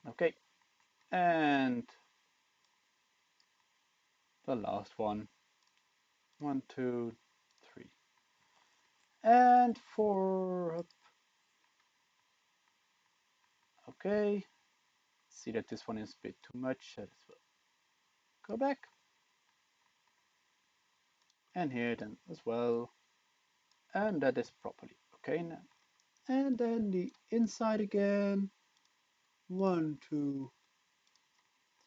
Speaker 1: Okay, and the last one. 1, 2, 3, and 4 up. Okay, see that this one is a bit too much, so this will go back. And here then as well, and that is properly okay now. And then the inside again. 1, 2,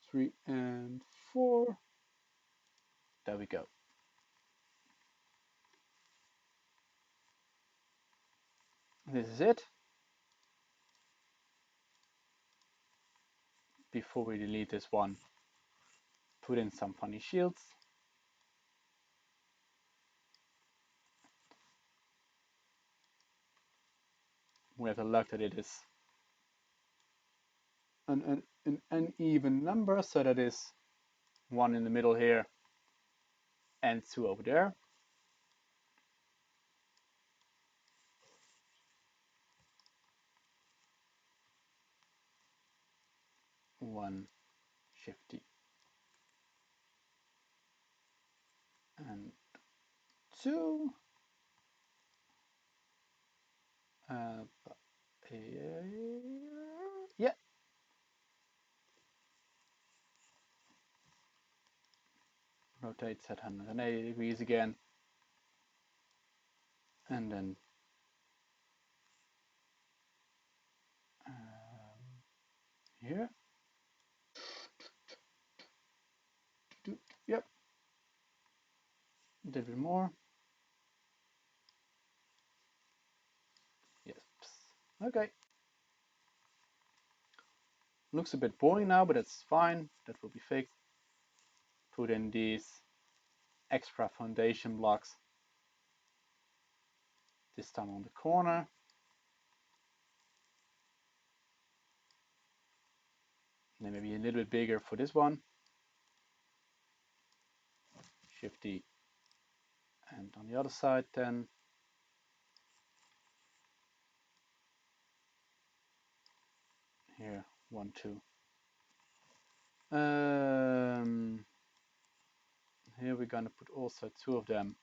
Speaker 1: 3, and 4. There we go. This is it. Before we delete this one, put in some funny shields. We have the luck that it is an uneven number, so that is one in the middle here and two over there. One, shifty, and two. Uh, yeah. Rotates at 180 degrees again. And then here. Yep. A little bit more. Yes. Okay. Looks a bit boring now, but that's fine. That will be fixed. Put in these extra foundation blocks. This time on the corner. And then maybe a little bit bigger for this one. Shifty. And on the other side then. Here, 1, 2. Here we're gonna put also two of them.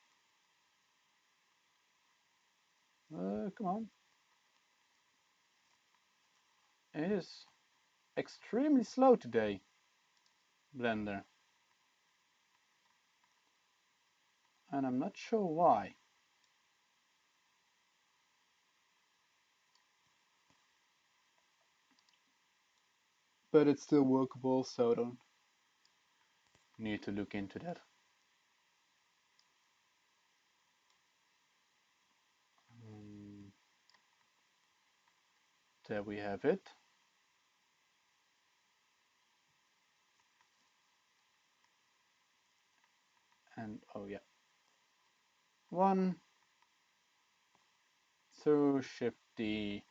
Speaker 1: Come on. It is extremely slow today, Blender. And I'm not sure why. But it's still workable, so I don't need to look into that. There we have it. And oh yeah. 1, 2, Shift D.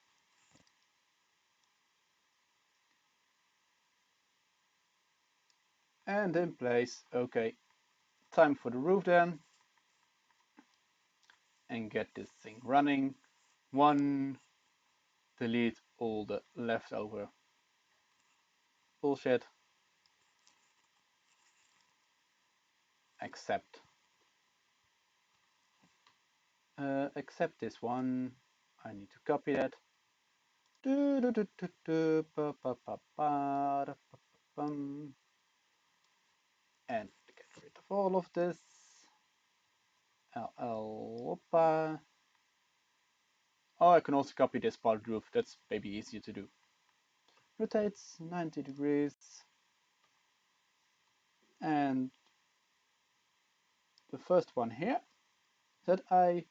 Speaker 1: And in place. Okay. Time for the roof then. And get this thing running. 1, delete all the leftover bullshit. Accept. Accept this one. I need to copy that. And get rid of all of this. Oh, I can also copy this part of the roof. That's maybe easier to do. Rotates 90 degrees. And the first one here that I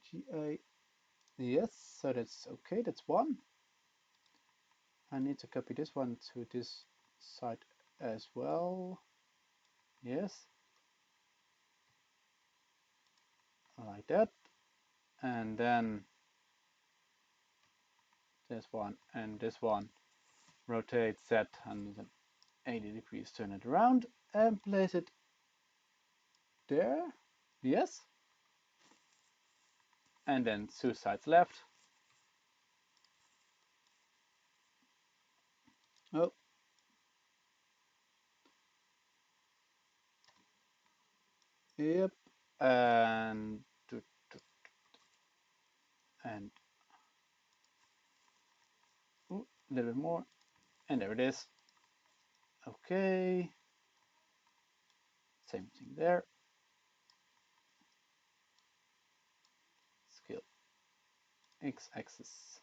Speaker 1: GI, yes, so that's okay, that's one. I need to copy this one to this side as well. Yes, like that. And then this one and this one. Rotate Z 180 degrees, turn it around and place it there. Yes. And then two sides left. Oh. Yep. And ooh, a little bit more. And there it is. Okay. Same thing there. Scale x-axis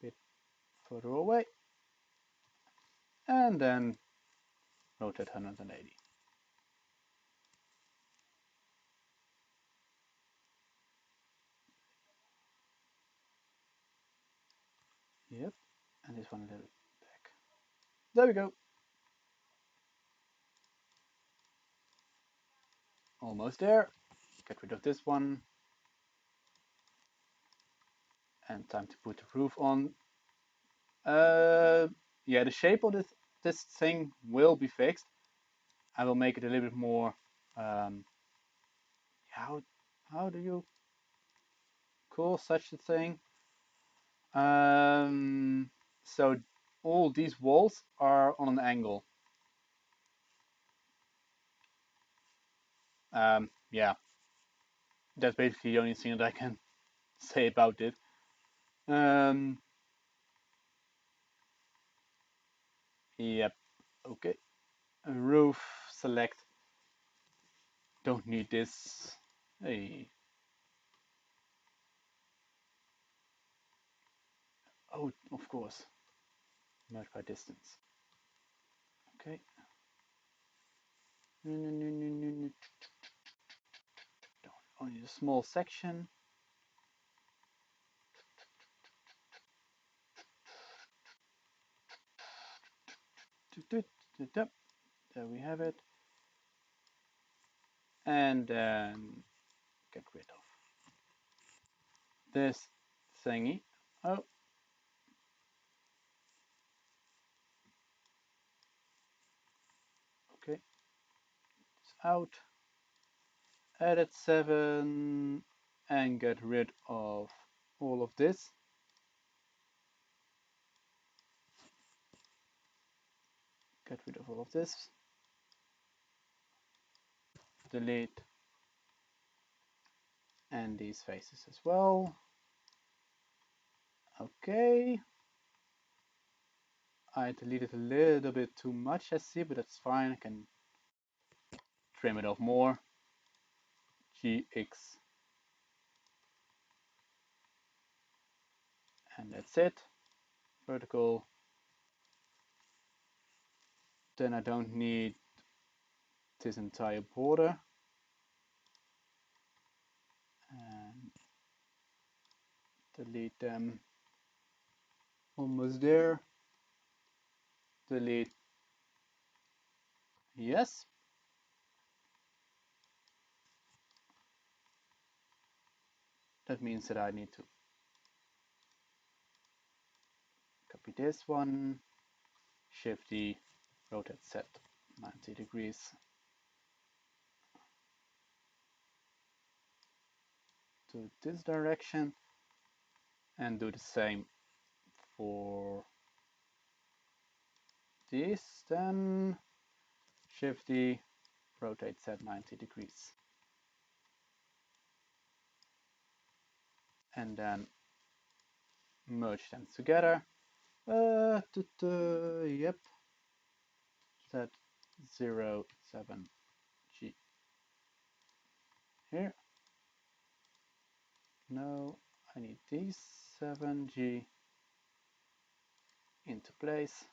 Speaker 1: a bit further away. And then rotate 180. Yep, and this one a little back. There we go. Almost there. Get rid of this one. And time to put the roof on. Yeah, the shape of this thing will be fixed. I will make it a little bit more. Um, how do you call such a thing? So all these walls are on an angle. Yeah, that's basically the only thing that I can say about it. Um, yep. Okay. Roof. Select. Don't need this. Hey. Oh, of course. Merge by distance. Okay. Only a small section. There we have it. And then get rid of this thingy. Oh, okay. It's out. Edit 7 and get rid of all of this. Get rid of all of this. Delete. And these faces as well. Okay. I deleted a little bit too much, I see, but that's fine. I can trim it off more. GX. And that's it. Vertical. Then I don't need this entire border. And delete them. Almost there. Delete. Yes. That means that I need to copy this one. Shift D, rotate Z 90 degrees. To this direction. And do the same for this. Then Shift D, rotate Z 90 degrees. And then merge them together. Yep. Z07G here. No, I need these 7G into place.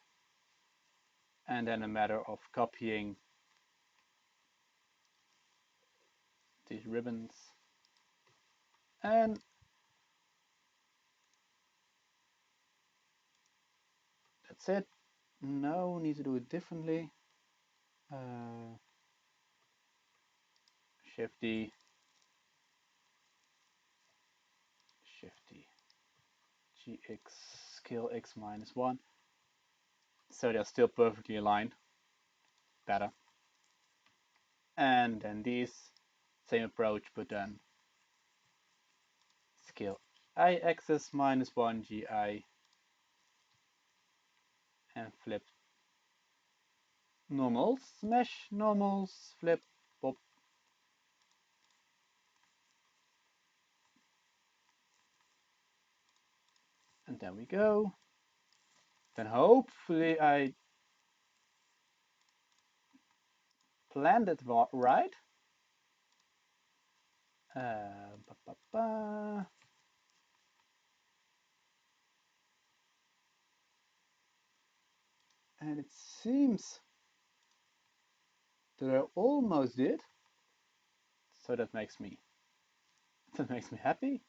Speaker 1: And then a matter of copying these ribbons. And that's it. No, need to do it differently. Shift D, Shift D, GX, scale X -1. So they're still perfectly aligned. Better. And then these, same approach, but then scale I axis -1 GI and flip normals, mesh normals, flip, pop. And there we go. Then hopefully I planned it right. Ba, ba, ba. And it seems that I almost did. So that makes me happy.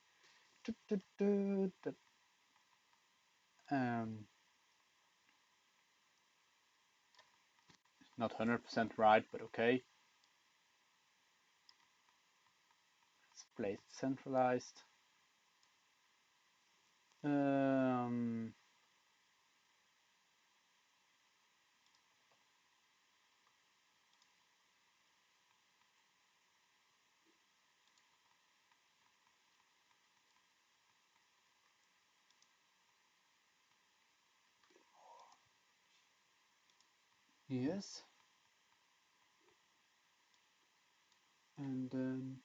Speaker 1: Um, Not 100% right, but okay. Let's place it centralized. Um, yes. And then,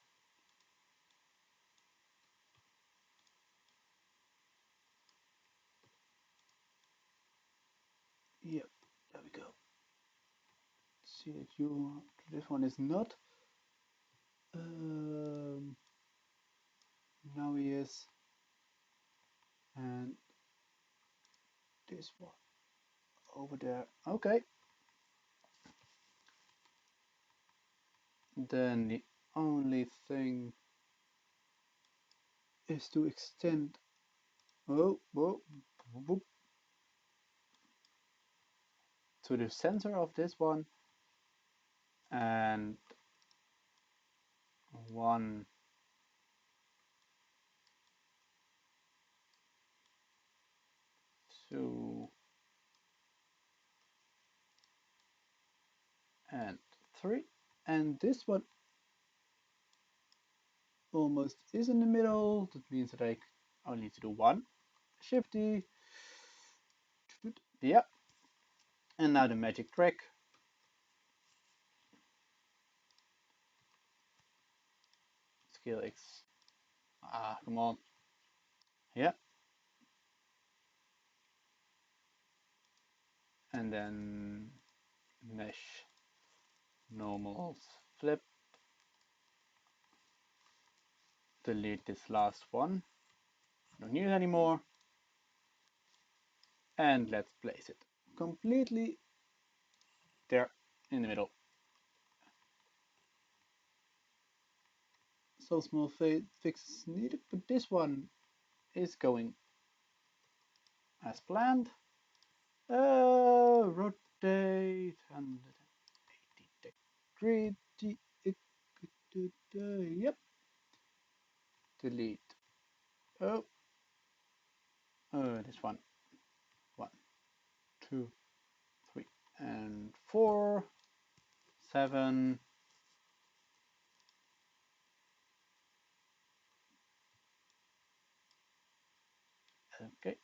Speaker 1: yep, there we go. See that you, this one is not. Um, Now he is. And this one over there. Okay. Then the only thing is to extend. Oh, whoa, whoop, to the center of this one and one, two, and three. And this one almost is in the middle. That means that I only need to do one. Shifty. Yeah. And now the magic trick. Scale X. Ah, come on. Yeah. And then mesh normals flip. Delete this last one. Don't need it anymore. And let's place it completely there in the middle. Some small fixes needed, but this one is going as planned. Rotate 180 degree. Yep. Delete. Oh, this one. One, two, three, and four, 7. Okay,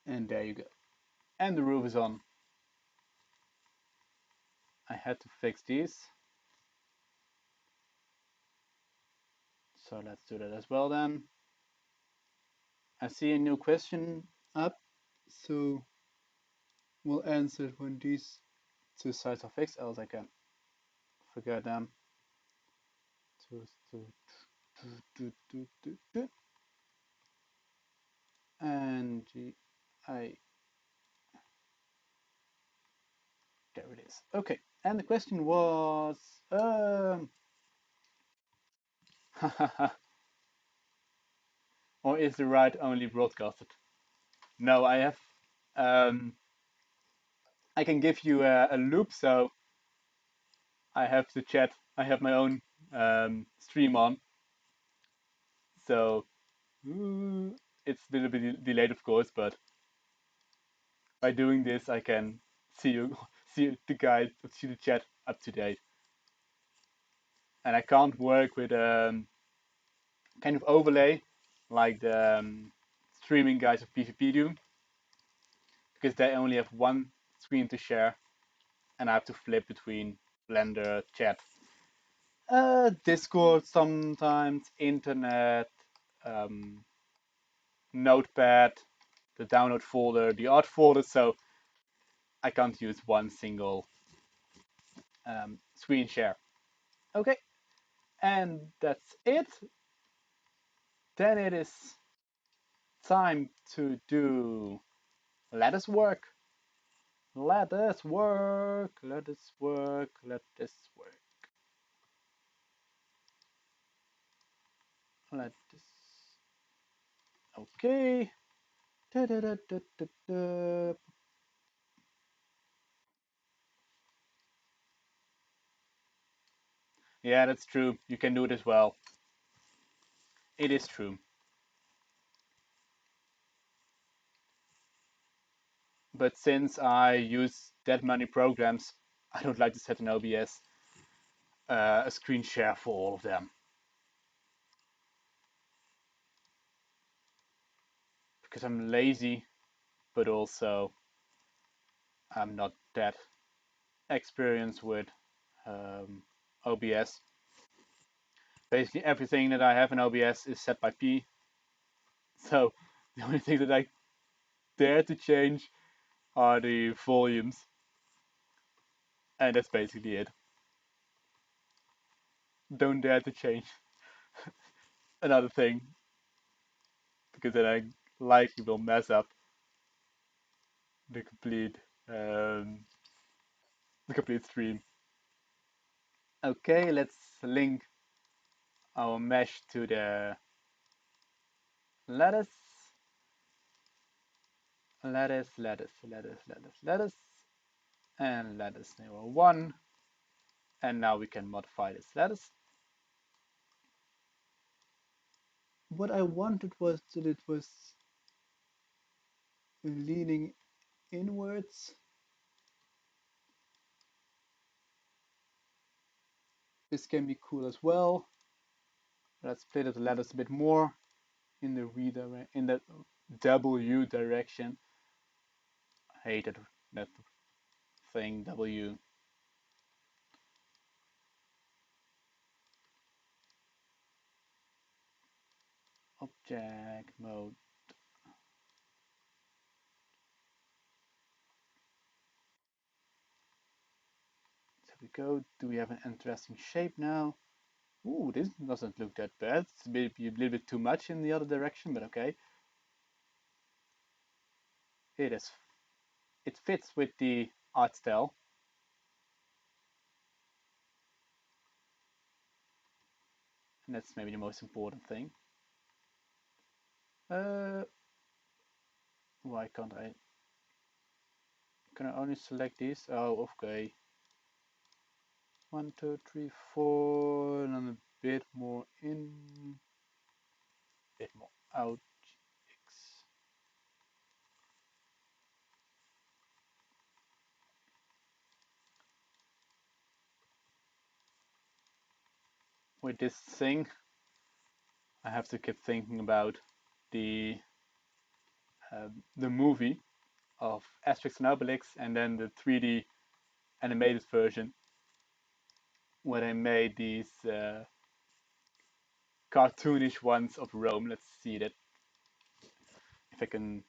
Speaker 1: and there you go. And the roof is on. I had to fix these. So let's do that as well then. I see a new question up, so we'll answer it when these two sides are fixed, else I can forget them. And I, there it is. Okay, and the question was, or is the write only broadcasted? No, I have, um, I can give you a loop, so I have the chat, I have my own stream on, so it's a little bit delayed, of course, but by doing this, I can see you, see the guide, see the chat up to date. And I can't work with kind of overlay like the streaming guys of PvP do, because they only have one screen to share, and I have to flip between Blender, chat, Discord, sometimes internet, um, Notepad, the download folder, the art folder. So I can't use one single screen share. Okay, and that's it. Then it is time to do lattice work. Let this work. Let this work. Let this work. Let this. Okay. Da, da, da, da, da, da. Yeah, that's true. You can do it as well. It is true. But since I use that many programs, I don't like to set an OBS a screen share for all of them because I'm lazy, but also I'm not that experienced with um, OBS. Basically, everything that I have in OBS is set by P. So the only thing that I dare to change are the volumes, and that's basically it. Don't dare to change another thing because then I likely will mess up the complete um, the complete stream. Okay, let's link our mesh to the lettuce, lettuce, and lettuce number one. And now we can modify this lettuce. What I wanted was that it was leaning inwards. This can be cool as well. Let's split the lettuce a bit more in the in the W direction. I hated that thing W. Object mode. There we go. Do we have an interesting shape now? Ooh, this doesn't look that bad. It's maybe a little bit too much in the other direction, but okay. It is. It fits with the art style, and that's maybe the most important thing. Uh, why can't I? Can I only select these? Oh, okay. 1, 2, 3, 4, and then a bit more in, bit more out. X. With this thing, I have to keep thinking about the the movie of Asterix and Obelix, and then the 3D animated version where they made these cartoonish ones of Rome. Let's see that if I can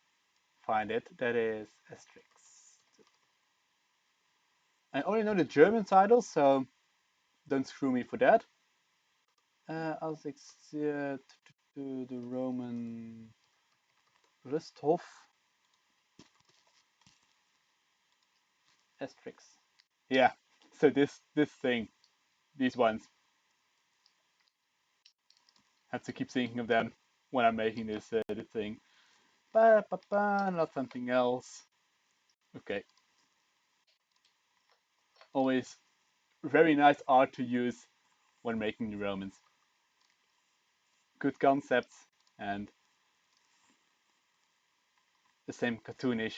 Speaker 1: find it. That is Asterix. I only know the German title, so don't screw me for that. Asterix to the Roman Rusthof. Asterix. Yeah. So this thing, these ones, have to keep thinking of them when I'm making this thing. Ba, ba, ba, not something else. Okay. Always very nice art to use when making the Romans. Good concepts and the same cartoonish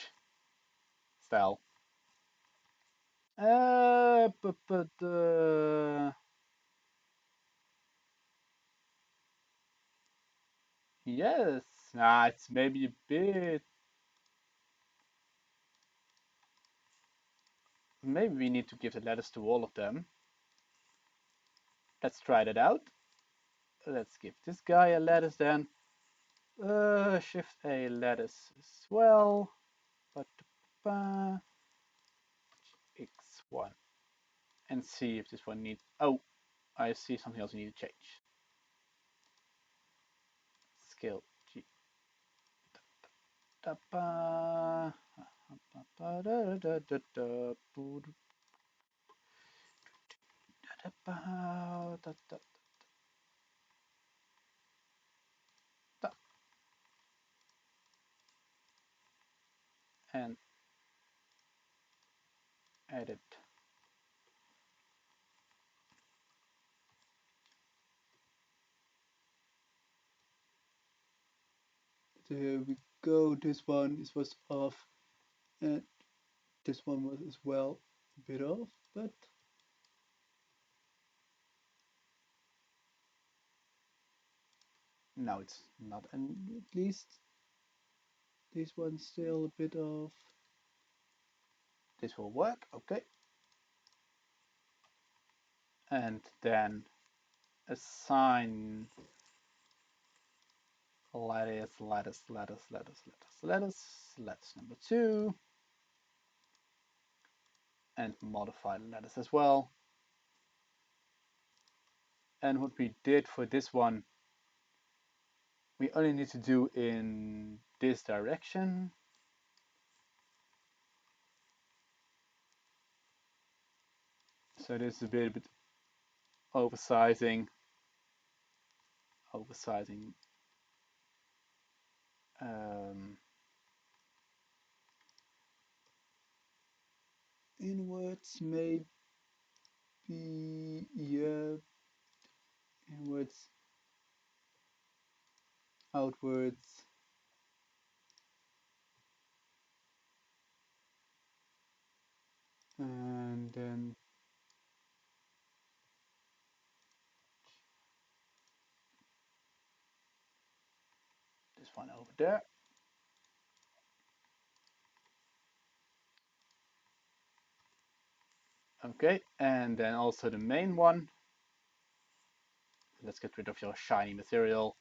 Speaker 1: style. But yes, it's maybe a bit. Maybe we need to give the letters to all of them. Let's try that out. Let's give this guy a lettuce then. Shift a lettuce as well. But X1 and see if this one needs. Oh, I see something else we need to change. Scale G. And edit. There we go. This was off, and this one was as well a bit off, but now it's not. And at least this one's still a bit off. This will work, okay. And then assign lettuce number 2, and modify the lettuce as well. And what we did for this one, we only need to do in this direction. So this is a bit oversizing um, inwards, maybe, yeah, inwards, outwards, and then this one over there. Okay, and then also the main one. Let's get rid of your shiny material.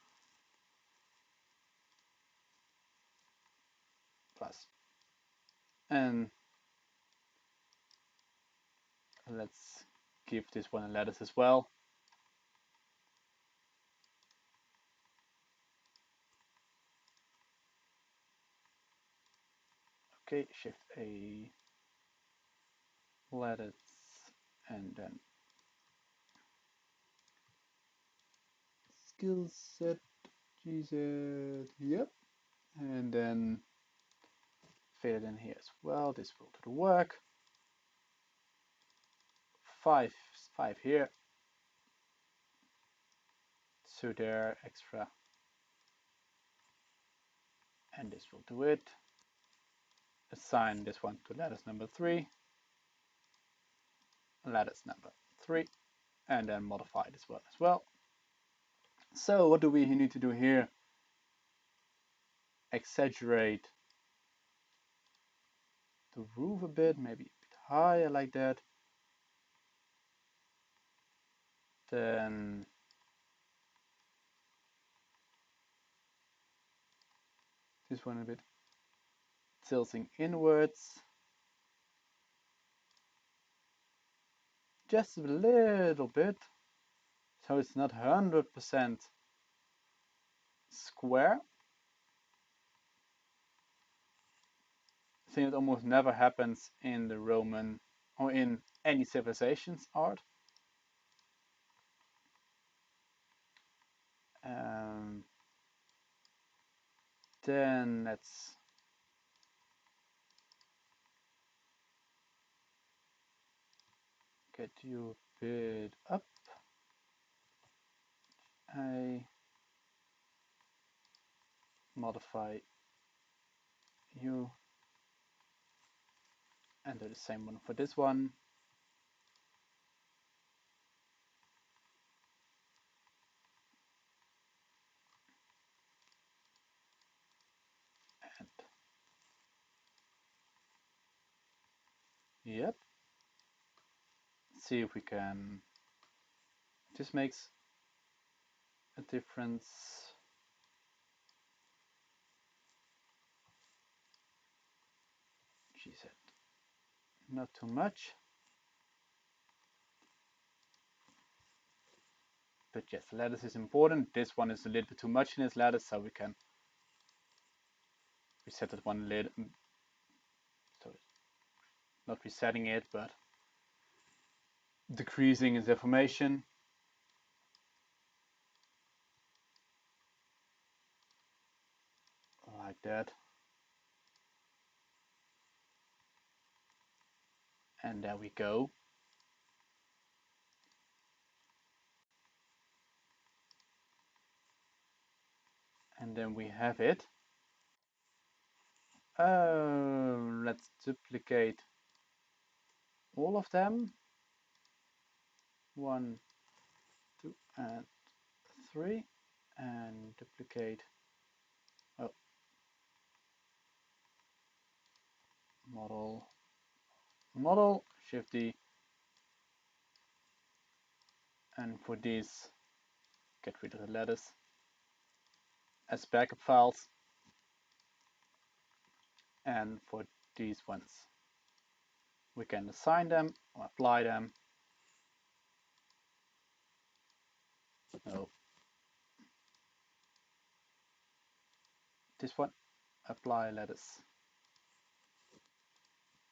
Speaker 1: Plus. And let's give this one a lettuce as well. Okay, shift A, lettuce, and then skill set, GZ, yep. And then fit it in here as well. This will do the work. 5 here. 2 there, extra. And this will do it. Assign this one to lattice number 3. Lattice number 3. And then modify this one as well. So what do we need to do here? Exaggerate the roof a bit, maybe a bit higher like that. Then this one a bit tilting inwards. Just a little bit. So it's not 100% square. I think it almost never happens in the Roman or in any civilization's art. Then let's get you a bit up. I modify you and do the same one for this one. And yep. See if we can. This makes a difference. She said not too much. But yes, lattice is important. This one is a little bit too much in this lattice, so we can reset that one a little not resetting it, but decreasing its information. Like that. And there we go. And then we have it. Let's duplicate all of them. 1, 2, and 3. And duplicate. Oh, model, Shift D. And for these, get rid of the letters as backup files. And for these ones, we can assign them or apply them. No. This one, apply letters.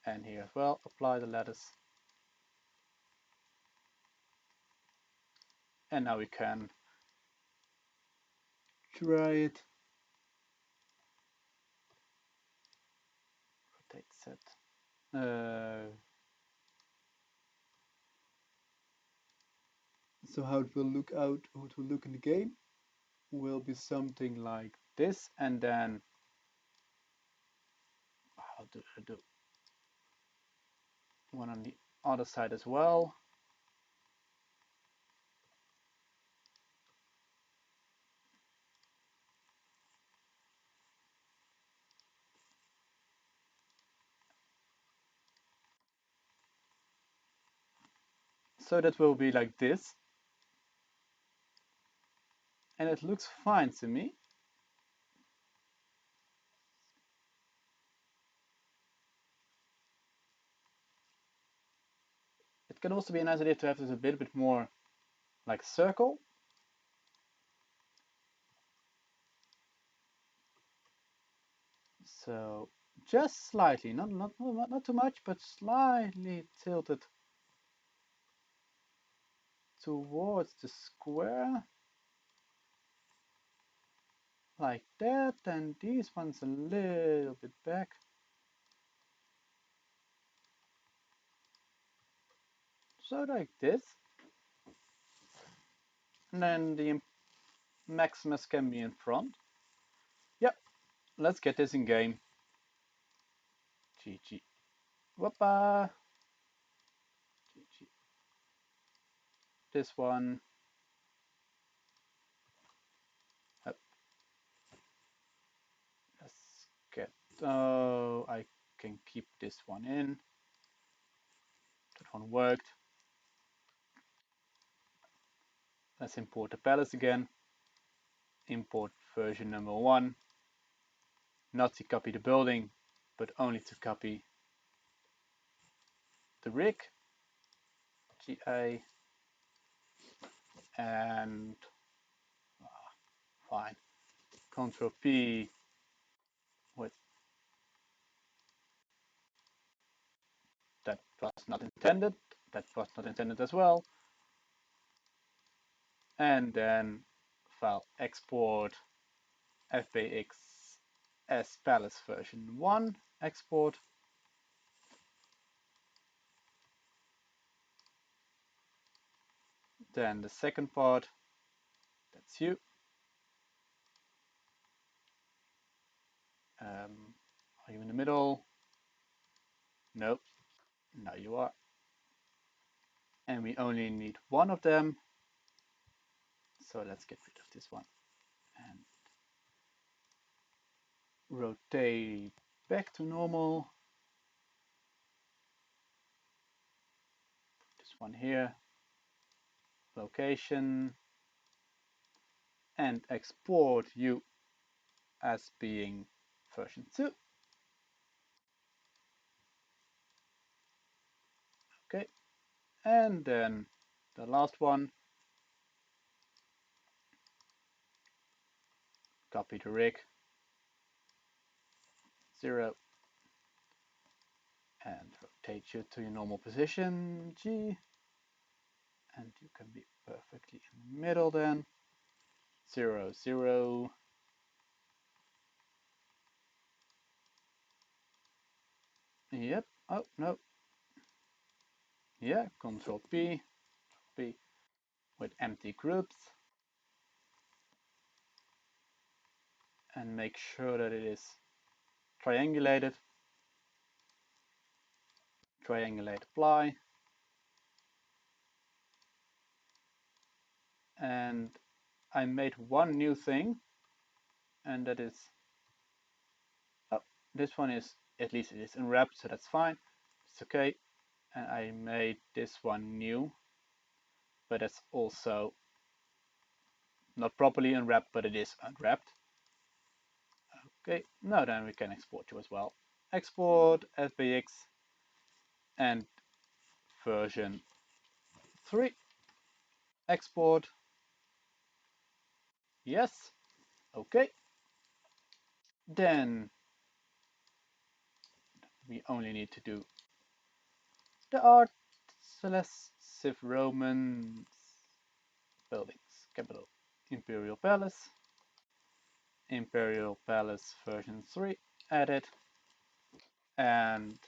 Speaker 1: And here as well, apply the letters. And now we can try it. Rotate set. So how it will look in the game will be something like this, and then I'll do one on the other side as well. So that will be like this, and it looks fine to me. It can also be a nice idea to have this a little bit more like a circle. So just slightly, not too much, but slightly tilted towards the square, like that, and these ones a little bit back. So like this. And then the Maximus can be in front. Yep, let's get this in game. GG. Whoopa. GG. This one. Up. Let's get. Oh, I can keep this one in. That one worked. Let's import the palace again. Import version number 1. Not to copy the building, but only to copy the rig. GA. And fine. Control P with that was not intended. That was not intended as well. And then file export fbx as palace version 1 export. Then the second part, that's you. Are you in the middle? Nope. Now you are. And we only need one of them. So let's get rid of this one. And rotate back to normal. This one here. Location. And export you as being version 2. Okay. And then the last one. Copy the rig. 0. And rotate you to your normal position, G, and you can be perfectly in the middle then. 0, 0. Yep. Oh, no. Yeah, Control P, P with empty groups. And make sure that it is triangulated. Triangulate apply. And I made one new thing, and that is, oh, this one is, at least it is unwrapped, so that's fine. It's okay. And I made this one new, but it's also not properly unwrapped, but it is unwrapped. Okay, now then we can export you as well. Export SBX and version 3. Export. Yes. Okay. Then we only need to do the art, Celeste, Civ Romans, buildings, capital, Imperial Palace, Imperial Palace version 3, edit, and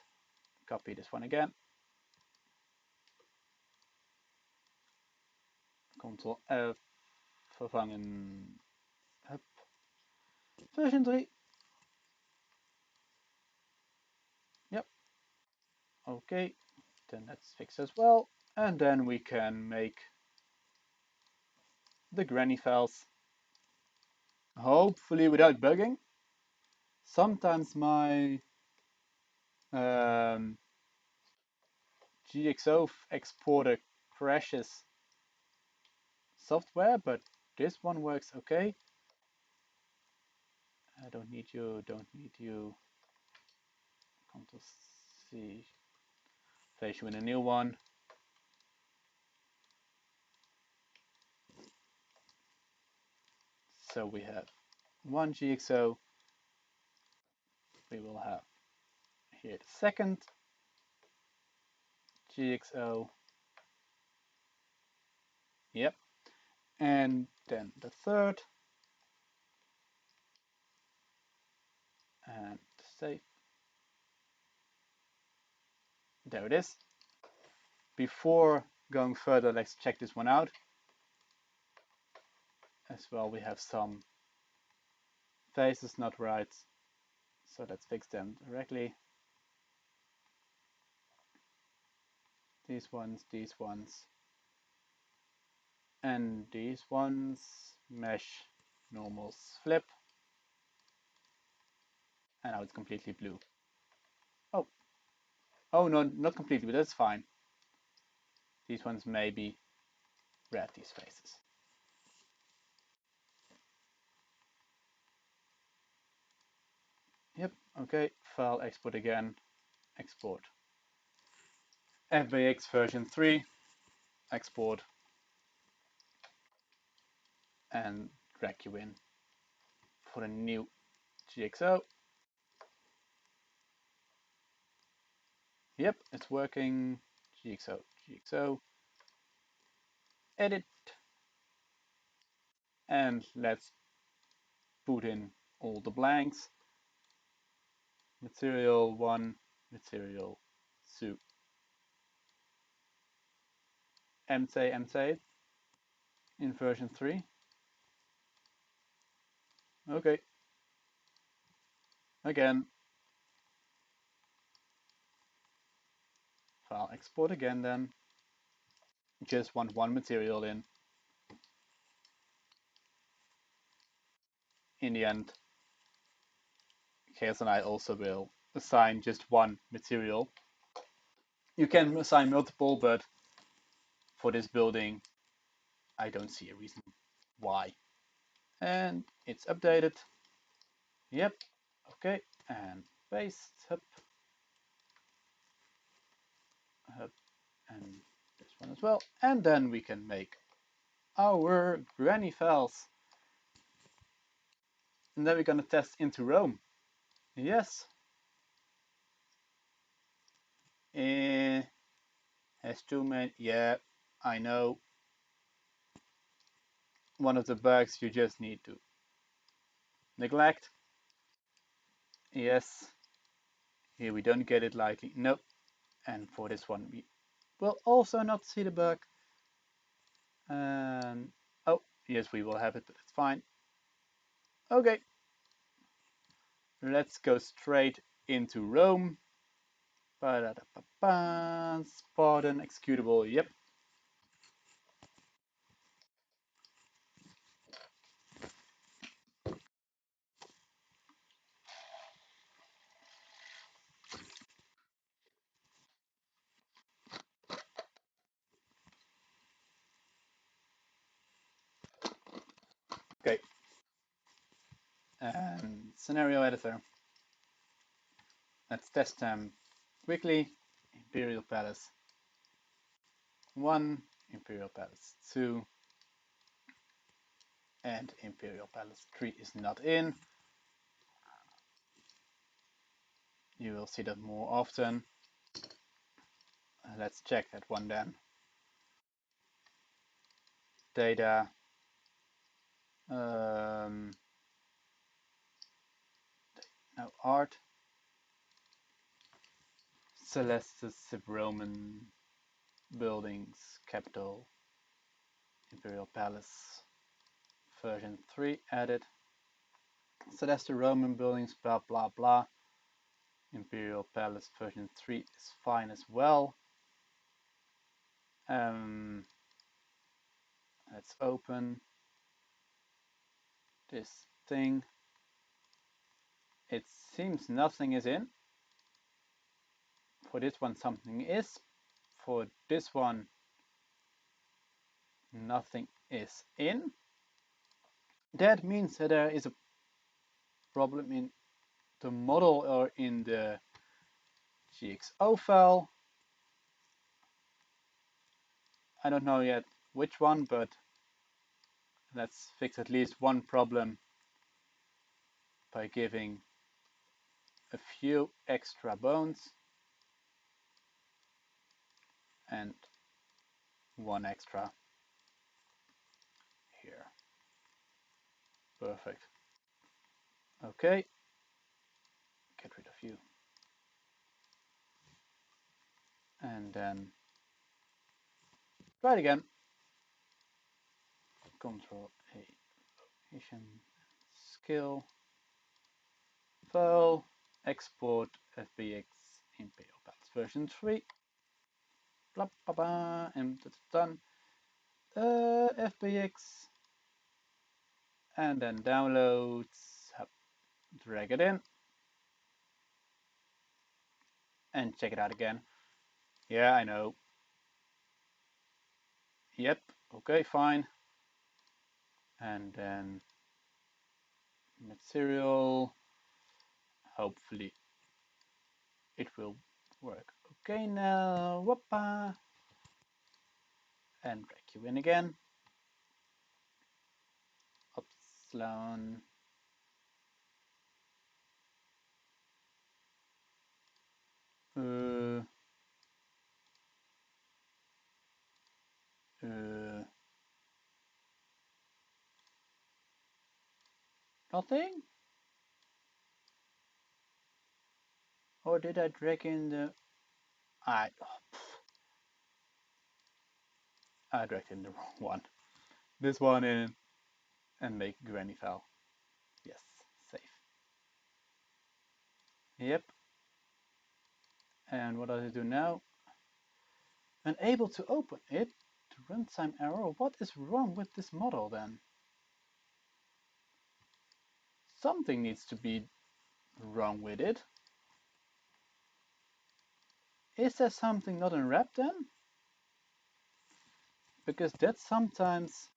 Speaker 1: copy this one again. Ctrl F, vervangen, hup, version 3. Yep, okay, then that's fixed as well. And then we can make the granny files, hopefully without bugging. Sometimes my GXO exporter crashes software, but this one works okay. I don't need you, don't need you. Ctrl C, place you in a new one. So we have one GXO. We will have here the second GXO. Yep. And then the third. And save. There it is. Before going further, let's check this one out. As well, we have some faces not right. So let's fix them directly. These ones, and these ones. Mesh, normal, flip. And now it's completely blue. Oh, oh no, not completely, but that's fine. These ones may be red, these faces. Yep, okay, file export again, export. FBX version 3, export, and drag you in for a new GXO. Yep, it's working. GXO, GXO, edit, and let's put in all the blanks. Material 1, material 2. MC in version 3. Okay. Again. File export again then. Just want one material in. In the end, Chaos and I also will assign just one material. You can assign multiple, but for this building, I don't see a reason why. And it's updated. Yep. Okay. And paste. Hup. Hup. And this one as well. And then we can make our granny files. And then we're going to test into Rome. Yes. Has too many. Yeah, I know. One of the bugs you just need to neglect. Yes. Here we don't get it lightly. Nope. And for this one we will also not see the bug. And oh, yes, we will have it, but it's fine. Okay. Let's go straight into Rome. Spartan executable. Yep. Okay. And scenario editor. Let's test them quickly. Imperial Palace 1, Imperial Palace 2, and Imperial Palace 3 is not in. You will see that more often. Let's check that one then. Data. No art. Celestis Roman buildings, capital, Imperial Palace, version 3 added. Celeste Roman buildings, blah blah blah. Imperial Palace version 3 is fine as well. Let's open this thing. It seems nothing is in. For this one something is. For this one nothing is in. That means that there is a problem in the model or in the GXO file. I don't know yet which one, but let's fix at least one problem by giving a few extra bones and one extra here. Perfect. Okay, get rid of you. And then try it again. Control A, location, skill, file, export FBX Imperial Palace version 3. Blah, blah, blah, and that's done. FBX, and then downloads, drag it in, and check it out again. Yeah, I know. Yep, okay, fine. And then material, hopefully it will work. Okay, now, whoopa, and drag you in again. Upsilon. Uh, nothing? Or did I drag in the... I dragged in the wrong one. This one in and make granny file. Yes, save. Yep. And what does it do now? Unable to open it. To runtime error. What is wrong with this model then? Something needs to be wrong with it. Is there something not unwrapped then? Because that sometimes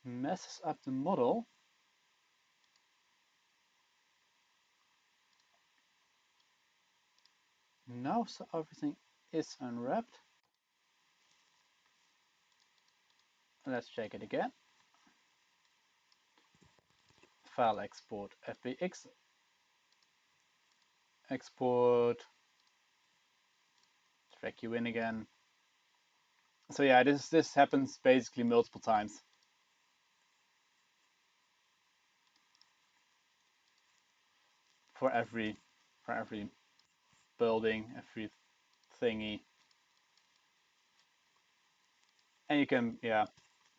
Speaker 1: messes up the model. Now so everything is unwrapped. Let's check it again. File export FBX. Export drag you in again. So yeah, this happens basically multiple times. For every building, every thingy. And you can, yeah,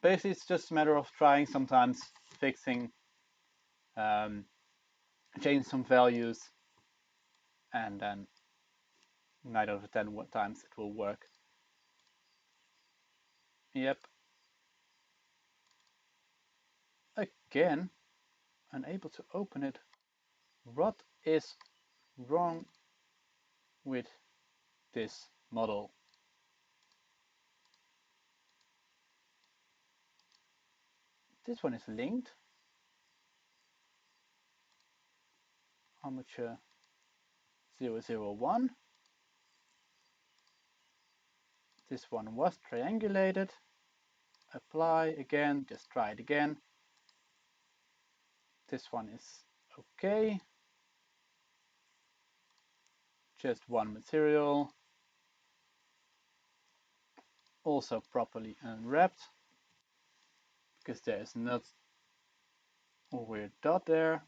Speaker 1: basically it's just a matter of trying sometimes, fixing, um, change some values, and then 9 out of 10 times it will work. Yep. Again, unable to open it. What is wrong with this model? This one is linked. Armature 001. This one was triangulated. Apply again, just try it again. This one is okay. Just one material. Also properly unwrapped, because there is not a weird dot there.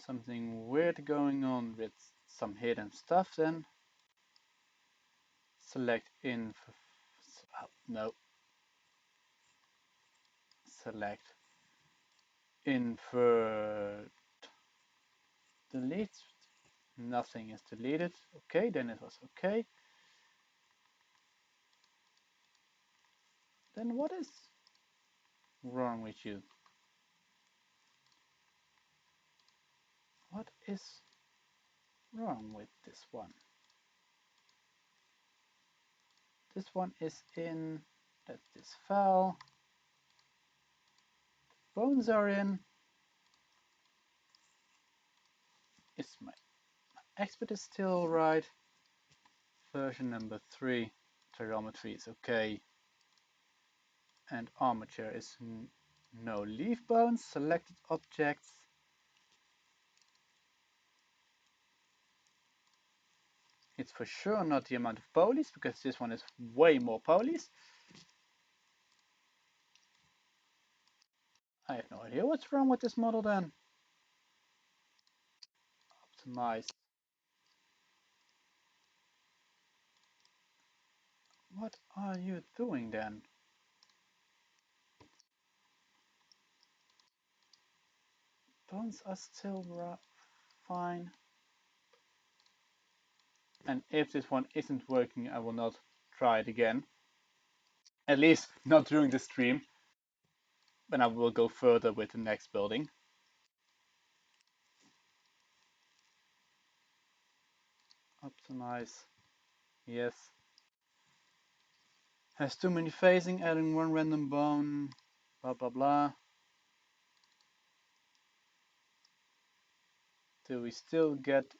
Speaker 1: Something weird going on with some hidden stuff then. Select no. Select invert delete. Nothing is deleted. Okay, then it was okay. Then what is wrong with you? What is wrong with this one? This one is in, that's this file. Bones are in. Is my expert is still right? Version number 3. Trigonometry is okay. And armature is no leaf bones. Selected objects. It's for sure not the amount of polys, because this one is way more polys. I have no idea what's wrong with this model then. Optimize. What are you doing then? Bones are still fine. And if this one isn't working, I will not try it again. At least not during the stream. Then I will go further with the next building. Optimize. Yes. Has too many phasing, adding one random bone. Blah blah blah. Do we still get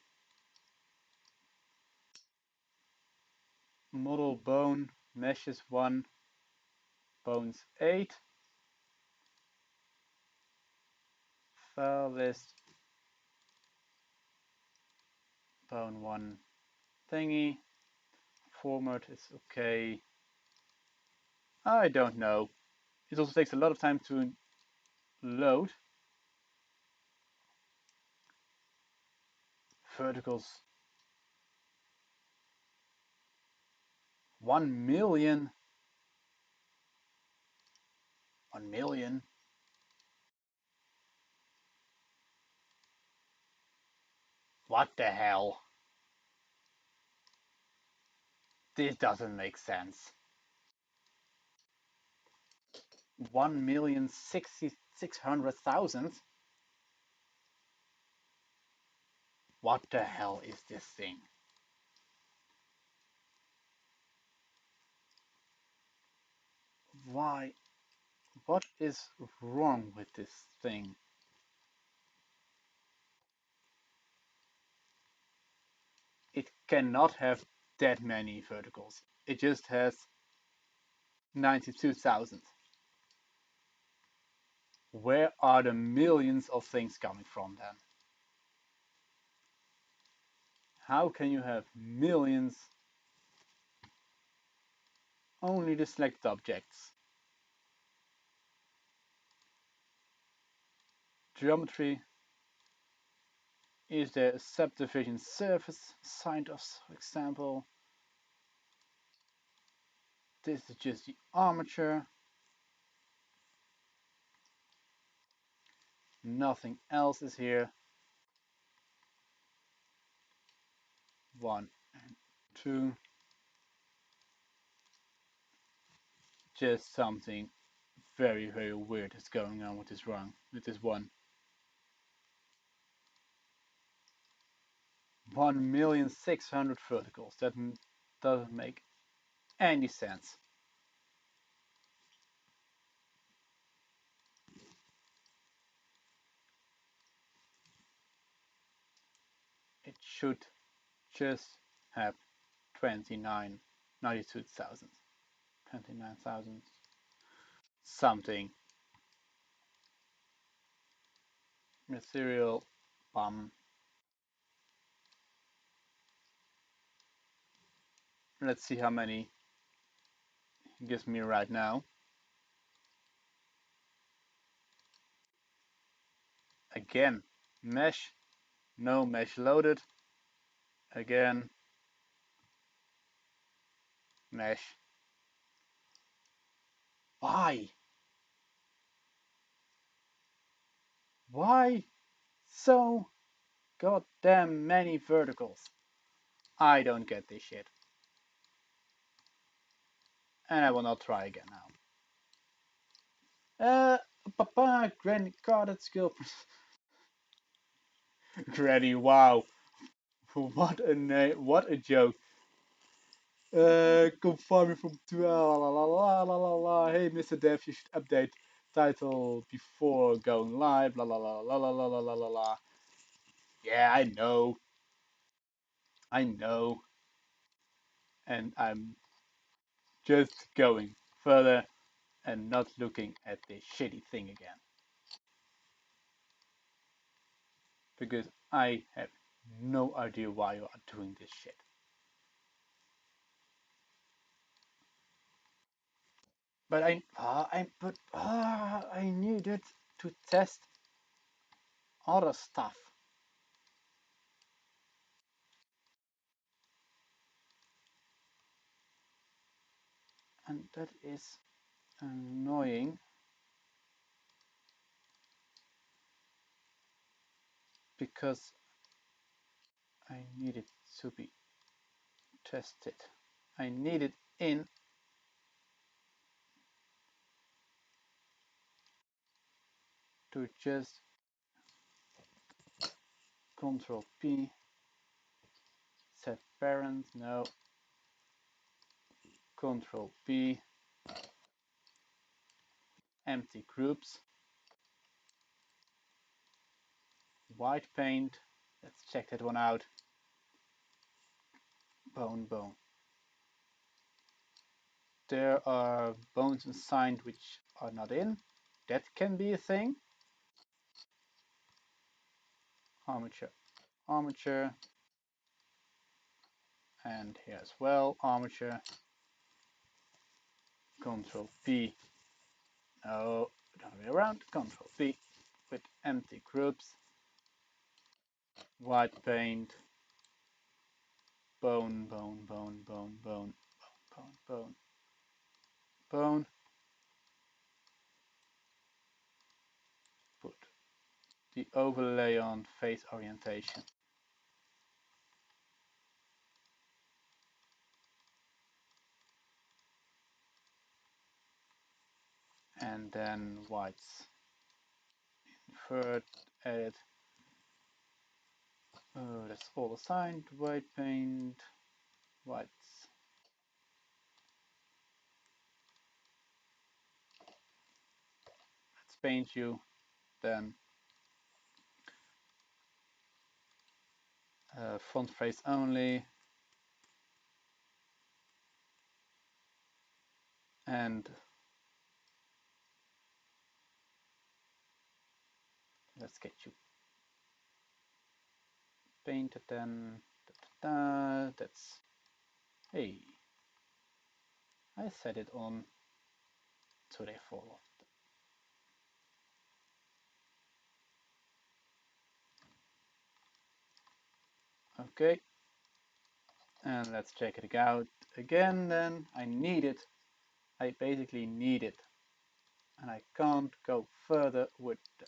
Speaker 1: model bone meshes 1, bones 8? File list bone 1 thingy. Format is okay. I don't know. It also takes a lot of time to load. Verticals 1 million. 1 million. What the hell? This doesn't make sense. 1,600,000? What the hell is this thing? Why? What is wrong with this thing? It cannot have that many verticals. It just has 92,000. Where are the millions of things coming from then? How can you have millions only to select objects? Geometry. Is there a subdivision surface assigned us, for example? This is just the armature. Nothing else is here. 1 and 2. Just something very, very weird is going on with this wrong with this one. 1,600,000 verticals. That doesn't make any sense. It should just have 92,000, 29,000 something. Material, bum. Let's see how many it gives me right now. Again, mesh, no mesh loaded. Again, mesh. Why? Why so goddamn many verticals? I don't get this shit. And I will not try again now. Papa, Granny, God, that's skill. Granny, wow. What a name, what a joke. Come farming from 12, la la la la la la. Hey, Mr. Dev, you should update title before going live, la la la la la la la la la la. Yeah, I know, and I'm just going further and not looking at this shitty thing again. Because I have no idea why you are doing this shit. But I needed to test other stuff. And that is annoying. Because I need it to be tested. I need it in to just Control P, set parent, no, Control P, empty groups, white paint, let's check that one out, bone, bone. There are bones assigned which are not in, that can be a thing. Armature, armature, and here as well, armature, Control P, no, the other way around, Control P, with empty groups, white paint, bone, bone, bone, bone, bone, bone, bone, bone, put the overlay on face orientation. And then whites, invert, edit. Oh, that's all assigned, white paint, whites. Let's paint you, then front face only, and let's get you painted then. That's, hey, I set it on to default. Okay, and let's check it out again then. I basically need it. And I can't go further with the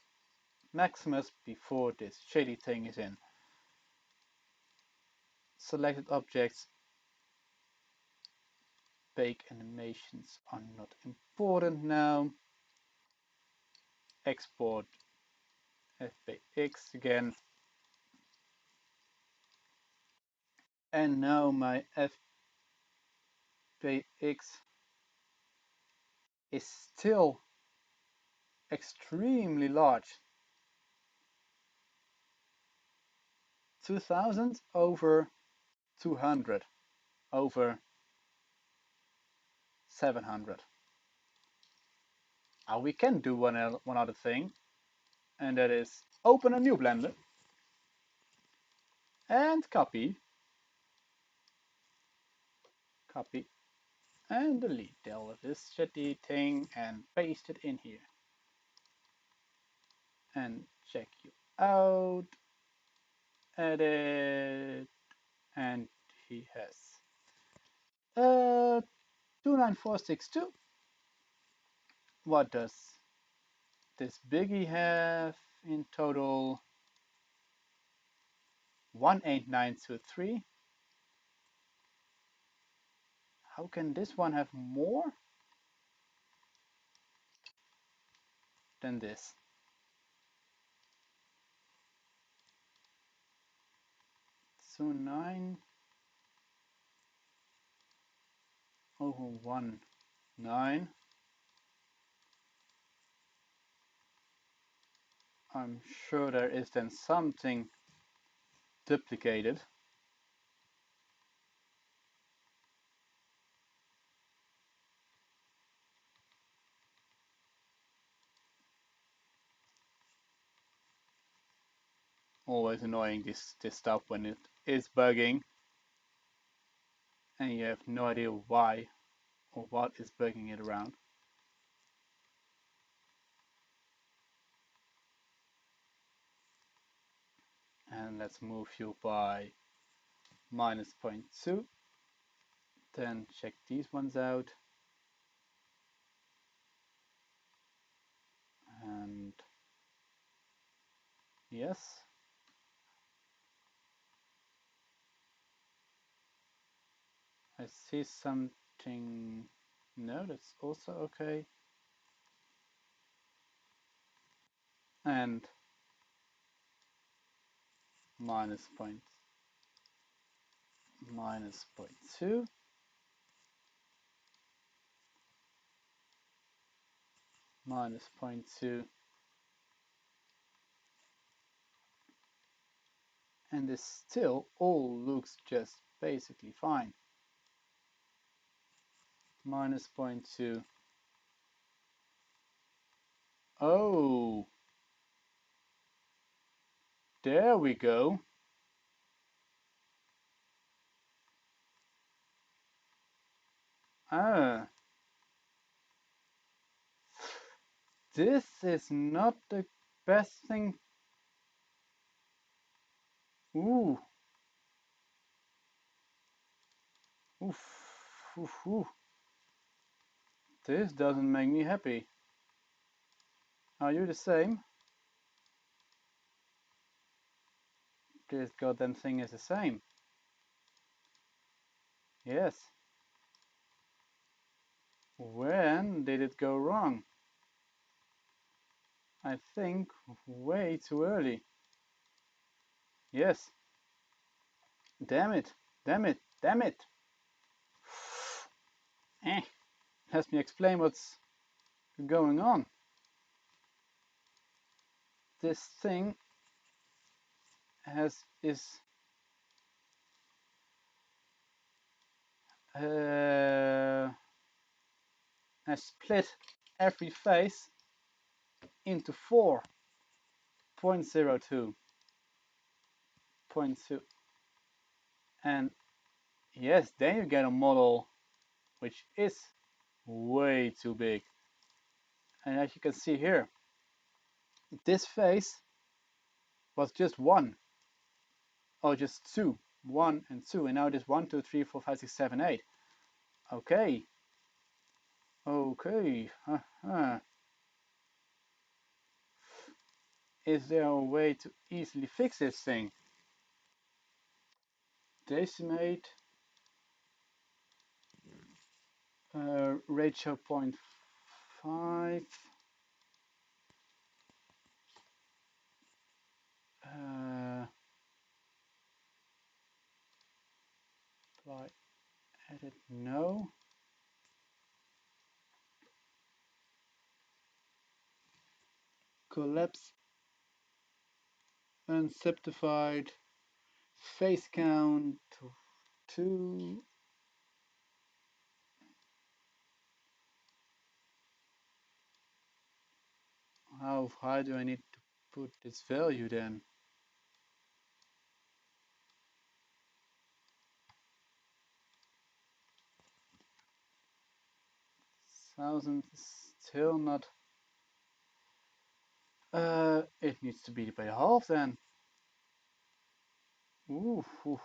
Speaker 1: Maximus before this shady thing is in. Selected objects, bake animations are not important now. Export FBX again. And now my FBX is still extremely large. 2000 over 200 over 700. Now we can do one other thing, and that is open a new Blender and copy, and delete all of this shitty thing and paste it in here. And check you out, edit, and he has 29462. What does this biggie have in total? 18923. How can this one have more than this? So 9 over 1, 9. I'm sure there is then something duplicated. Always annoying this stuff when it is bugging and you have no idea why or what is bugging it around. And let's move you by minus 0.2. Then check these ones out. And yes. I see something. No, that's also okay. And minus 0.2. Minus 0.2. And this still all looks just basically fine. Minus 0.2. Oh, there we go. Ah, this is not the best thing. Ooh, oof, oof, oof. This doesn't make me happy. Are you the same? This goddamn thing is the same. Yes. When did it go wrong? I think way too early. Yes. Damn it. Damn it. Damn it. Eh. Let me explain what's going on. This thing is has split every face into 4.02. And yes, then you get a model which is way too big. And as you can see here, this face was just one, or just two, one and two, and now it is 1, 2, 3, 4, 5, 6, 7, 8. Okay, okay. Is there a way to easily fix this thing? Decimate ratio 0.5. Apply edit, no. Collapse unsubdivided face count to 2. How high do I need to put this value then? 1000 is still not. It needs to be by half then. Ooh, ooh.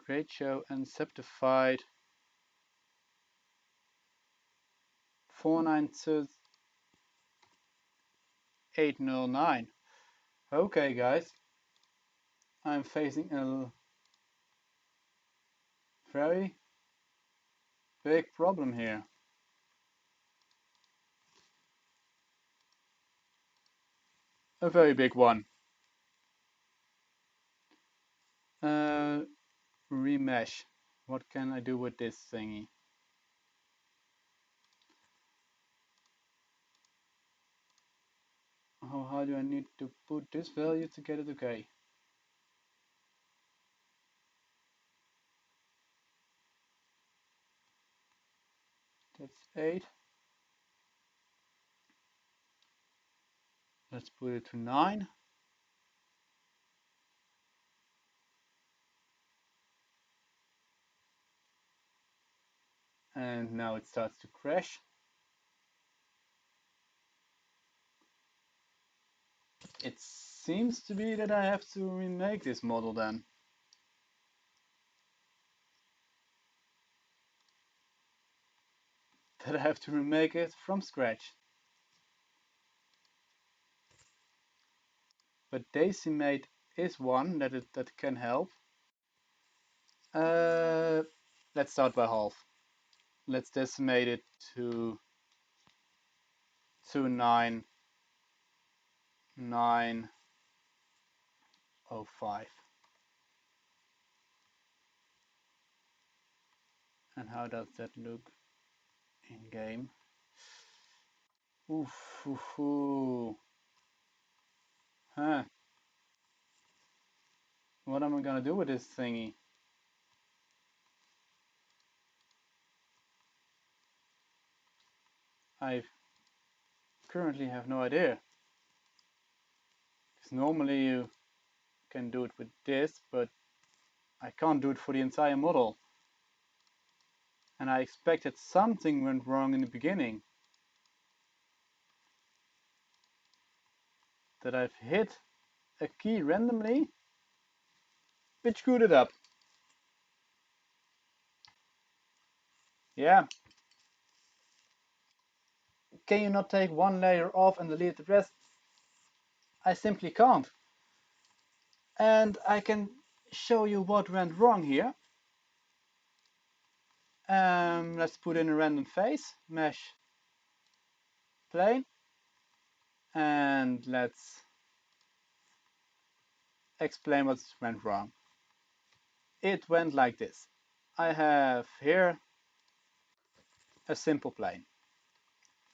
Speaker 1: Ratio unsubdivided 492,809. Okay, guys, I'm facing a very big problem here. A very big one. Remesh. What can I do with this thingy? How do I need to put this value to get it okay? That's 8. Let's put it to 9. And now it starts to crash. It seems to be that I have to remake this model then. That I have to remake it from scratch. But decimate is one that can help. Let's start by half. Let's decimate it to 29905. And how does that look in game? Oof, oof, oof. Huh. What am I gonna do with this thingy? I currently have no idea. Because normally you can do it with this, but I can't do it for the entire model. And I expected something went wrong in the beginning. That I've hit a key randomly, which screwed it up. Yeah. Can you not take one layer off and delete the rest? I simply can't. And I can show you what went wrong here. Let's put in a random face, mesh plane, and let's explain what went wrong. It went like this. I have here a simple plane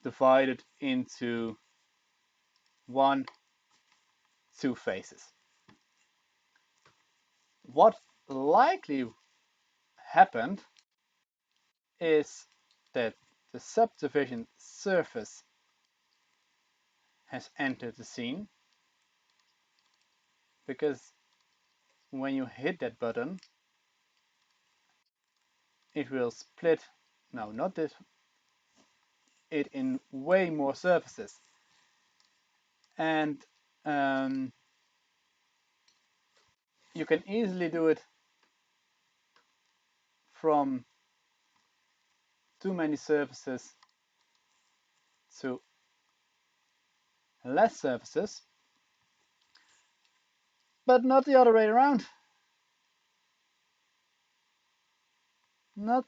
Speaker 1: divided into one, two faces. What likely happened is that the subdivision surface has entered the scene, because when you hit that button, it will split, no, not this, it in way more surfaces. And you can easily do it from too many surfaces to less surfaces, but not the other way around. Not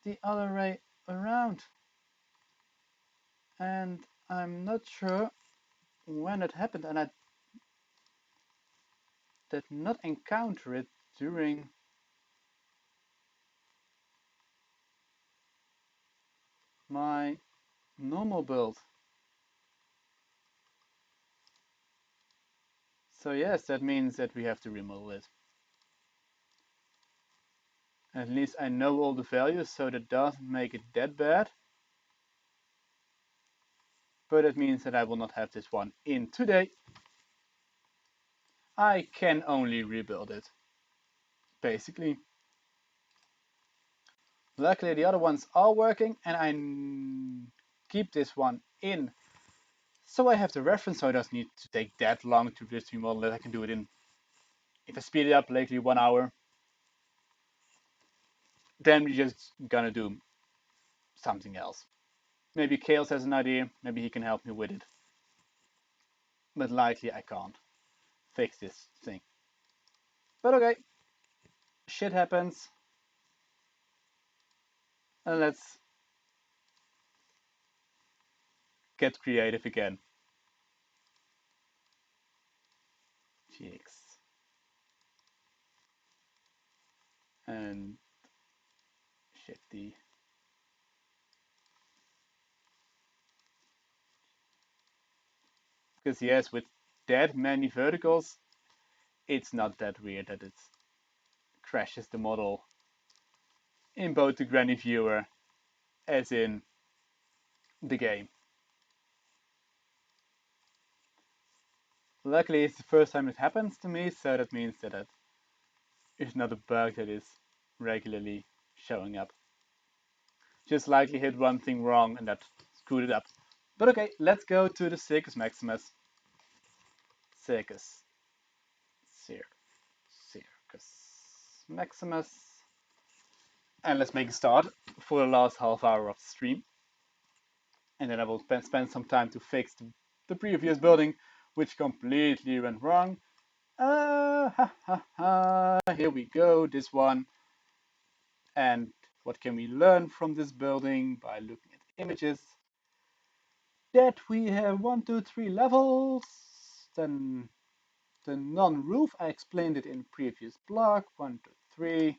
Speaker 1: the other way around. And I'm not sure when it happened, and I did not encounter it during my normal build. So yes, that means that we have to remodel it. At least I know all the values, so that doesn't make it that bad. But it means that I will not have this one in today. I can only rebuild it, basically. Luckily the other ones are working, and I keep this one in. So I have the reference, so it doesn't need to take that long to just remodel it. I can do it in, if I speed it up, likely 1 hour. Then we're just gonna do something else. Maybe Chaos has an idea, maybe he can help me with it. But likely I can't fix this thing. But okay, shit happens. And let's get creative again. GX. And shifty. Because yes, with that many verticals, it's not that weird that it crashes the model in both the Granny Viewer as in the game. Luckily, it's the first time it happens to me, so that means that it is not a bug that is regularly showing up. Just likely hit one thing wrong and that screwed it up. But okay, let's go to the Circus Maximus. Circus. Circus Maximus. And let's make a start for the last half hour of the stream. And then I will spend some time to fix the previous building, which completely went wrong. Here we go, this one. And what can we learn from this building by looking at the images? That we have 1, 2, 3 levels. Then the non-roof, I explained it in previous blog. 1, 2, 3.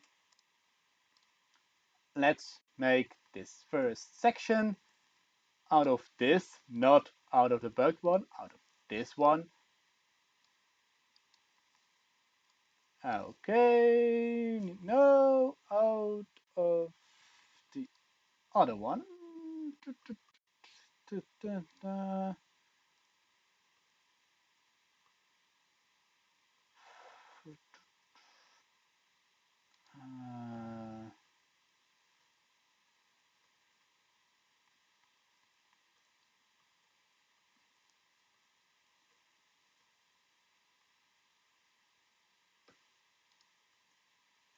Speaker 1: Let's make this first section out of this, not out of the bugged one, out of this one. Okay, no, out of the other one.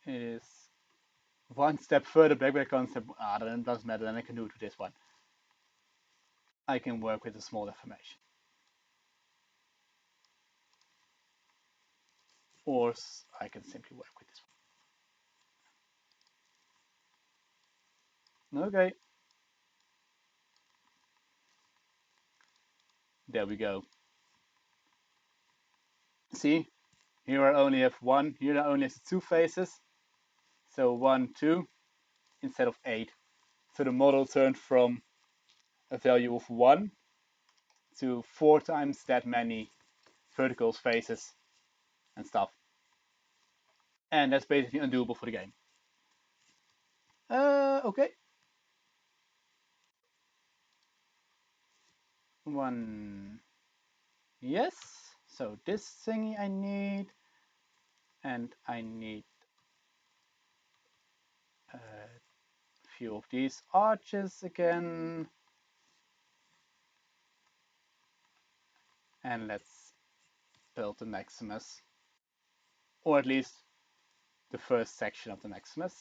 Speaker 1: It is one step further back concept. Then it doesn't matter, then I can do it with this one. I can work with a small deformation. Or I can simply work with this one. Okay. There we go. See, here I only have one, here I only have 2 faces. So 1, 2, instead of 8. So the model turned from a value of 1 to 4 times that many vertical faces and stuff. And that's basically undoable for the game. Okay. 1, Yes, so this thingy I need, and I need a few of these arches again. And let's build the Maximus, or at least the first section of the Maximus.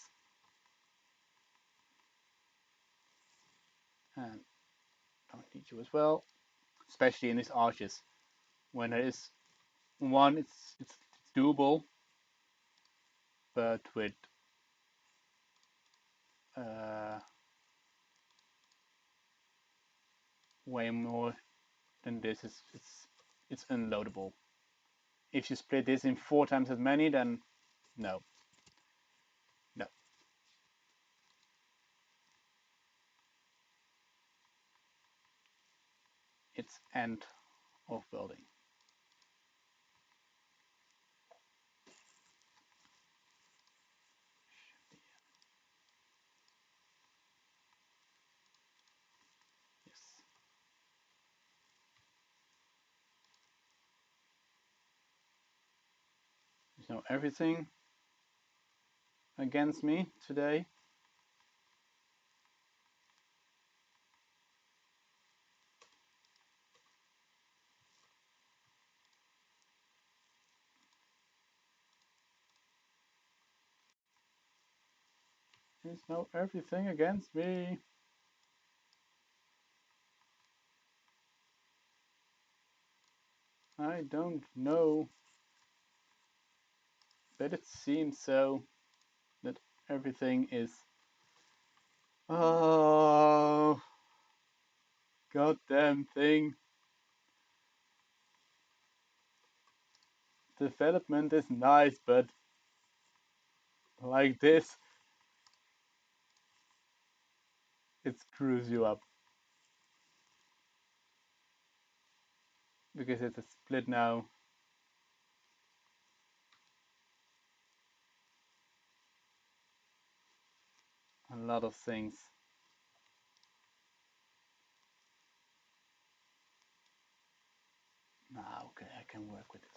Speaker 1: And don't need you as well, especially in these arches. When there is one, it's doable, but with uh, way more than this, it's unloadable. If you split this in 4 times as many, then no, no, it's end of building. Yes, you know everything against me today. You know everything against me. I don't know, but it seems so that everything is. Oh, goddamn thing. Development is nice, but like this, it screws you up. Because it's a split now. A lot of things. Ah, okay, I can work with it.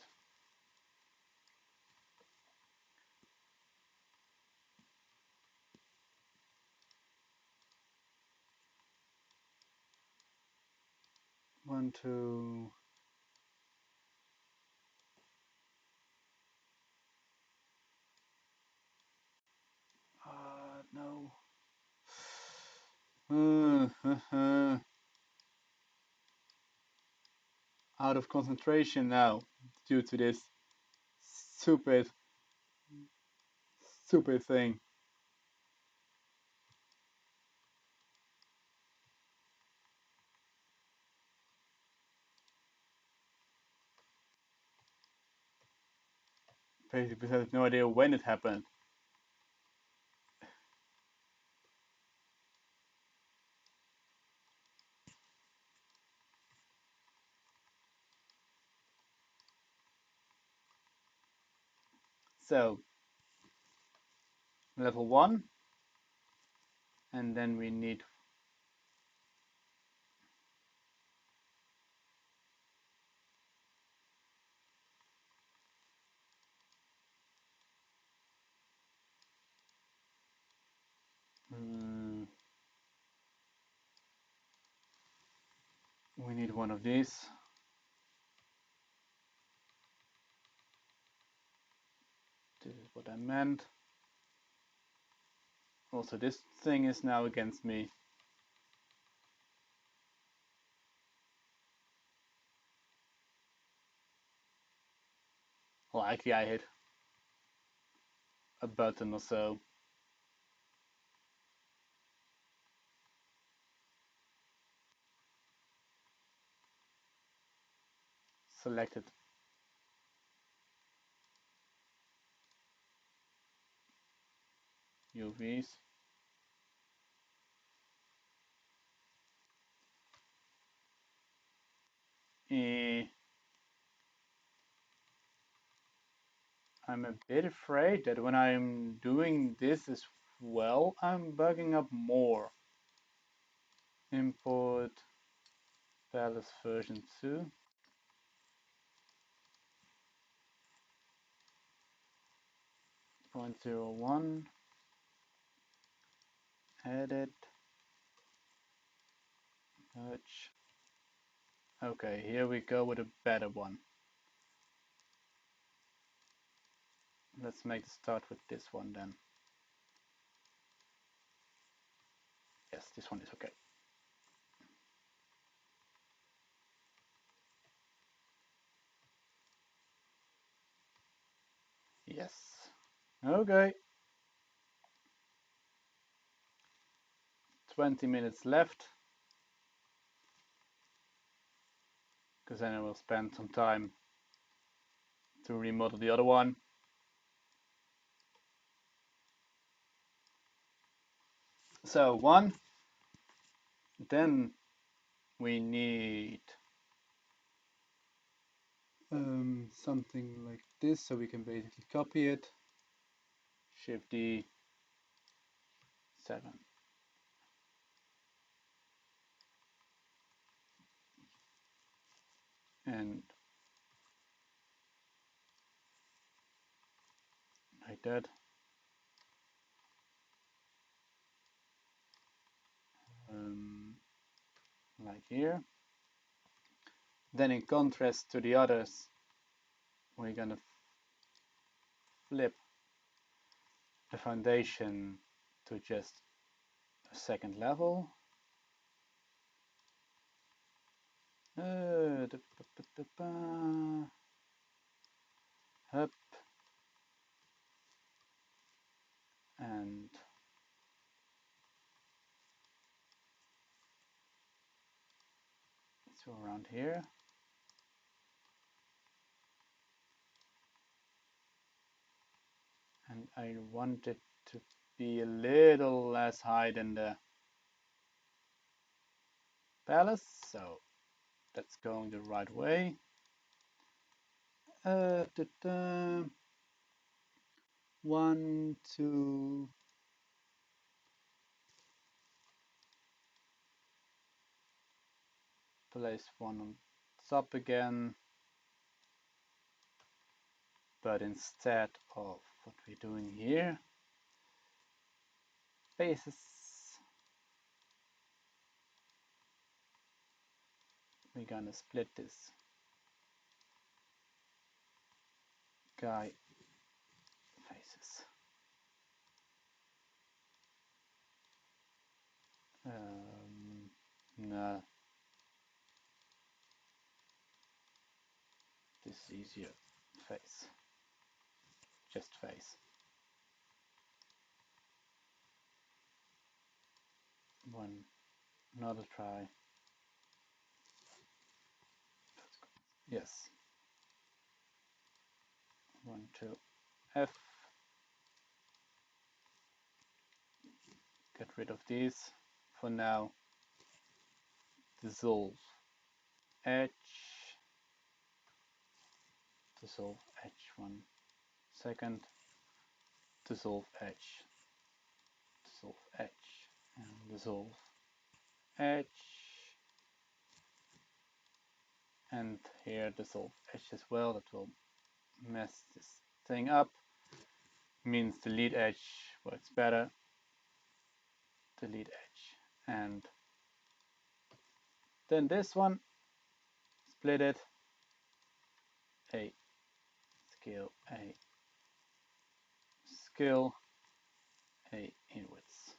Speaker 1: One, two. No. Out of concentration now due to this stupid, stupid thing. Basically, because I have no idea when it happened. So, level 1, and then we need. Mm, we need one of these. This is what I meant. Also, this thing is now against me. Likely I hit a button or so. Selected UVs. Eh, I'm a bit afraid that when I'm doing this as well, I'm bugging up more. Import Palace version 2. 0.01, edit, merge. Okay, here we go with a better one. Let's make the start with this one then. Yes, this one is okay. Yes. Okay. 20 minutes left. Because then I will spend some time to remodel the other one. So one, then we need something like this, so we can basically copy it. Shift D, 7. And like that. Like here. Then in contrast to the others, we're gonna flip the foundation to just a second level. Up and so around here. And I want it to be a little less high than the palace, so that's going the right way. One, two, place one on top again, but instead of what we're doing here, bases, we're gonna split this guy faces. No, this is easier. Face, just face. One, another try. Yes. 1, 2, F. Get rid of these. For now, dissolve edge. Dissolve edge 1 second. Dissolve edge. Dissolve edge. And dissolve edge. And here dissolve edge as well. That will mess this thing up. Means the lead edge works better. Delete edge. And then this one, split it. A scale, A scale, A inwards.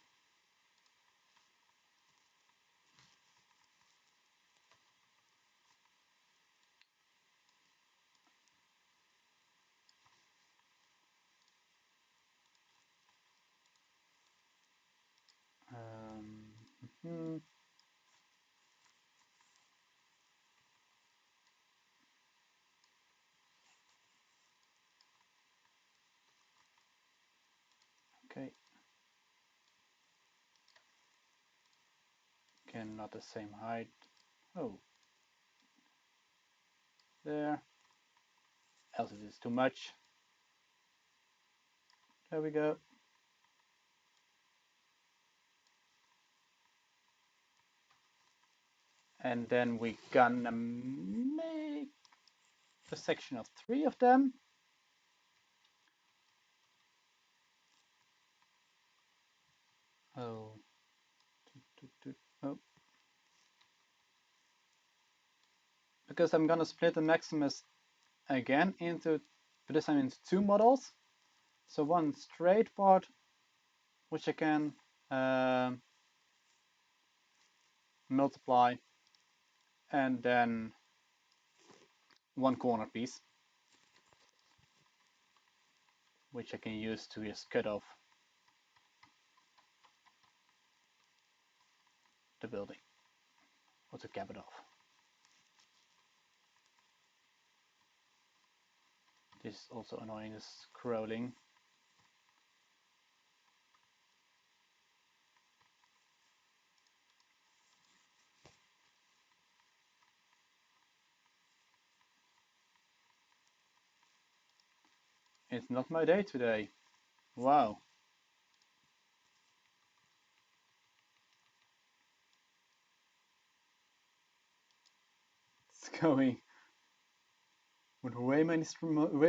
Speaker 1: Hmm. Okay. Again, not the same height. Oh, there. Else it is too much. There we go. And then we're gonna make a section of 3 of them. Oh, because I'm gonna split the Maximus again into, but this time into two models. So one straight part, which I can multiply, and then one corner piece, which I can use to just cut off the building, or to cap it off. This is also annoying, this scrolling. It's not my day today. Wow. It's going with way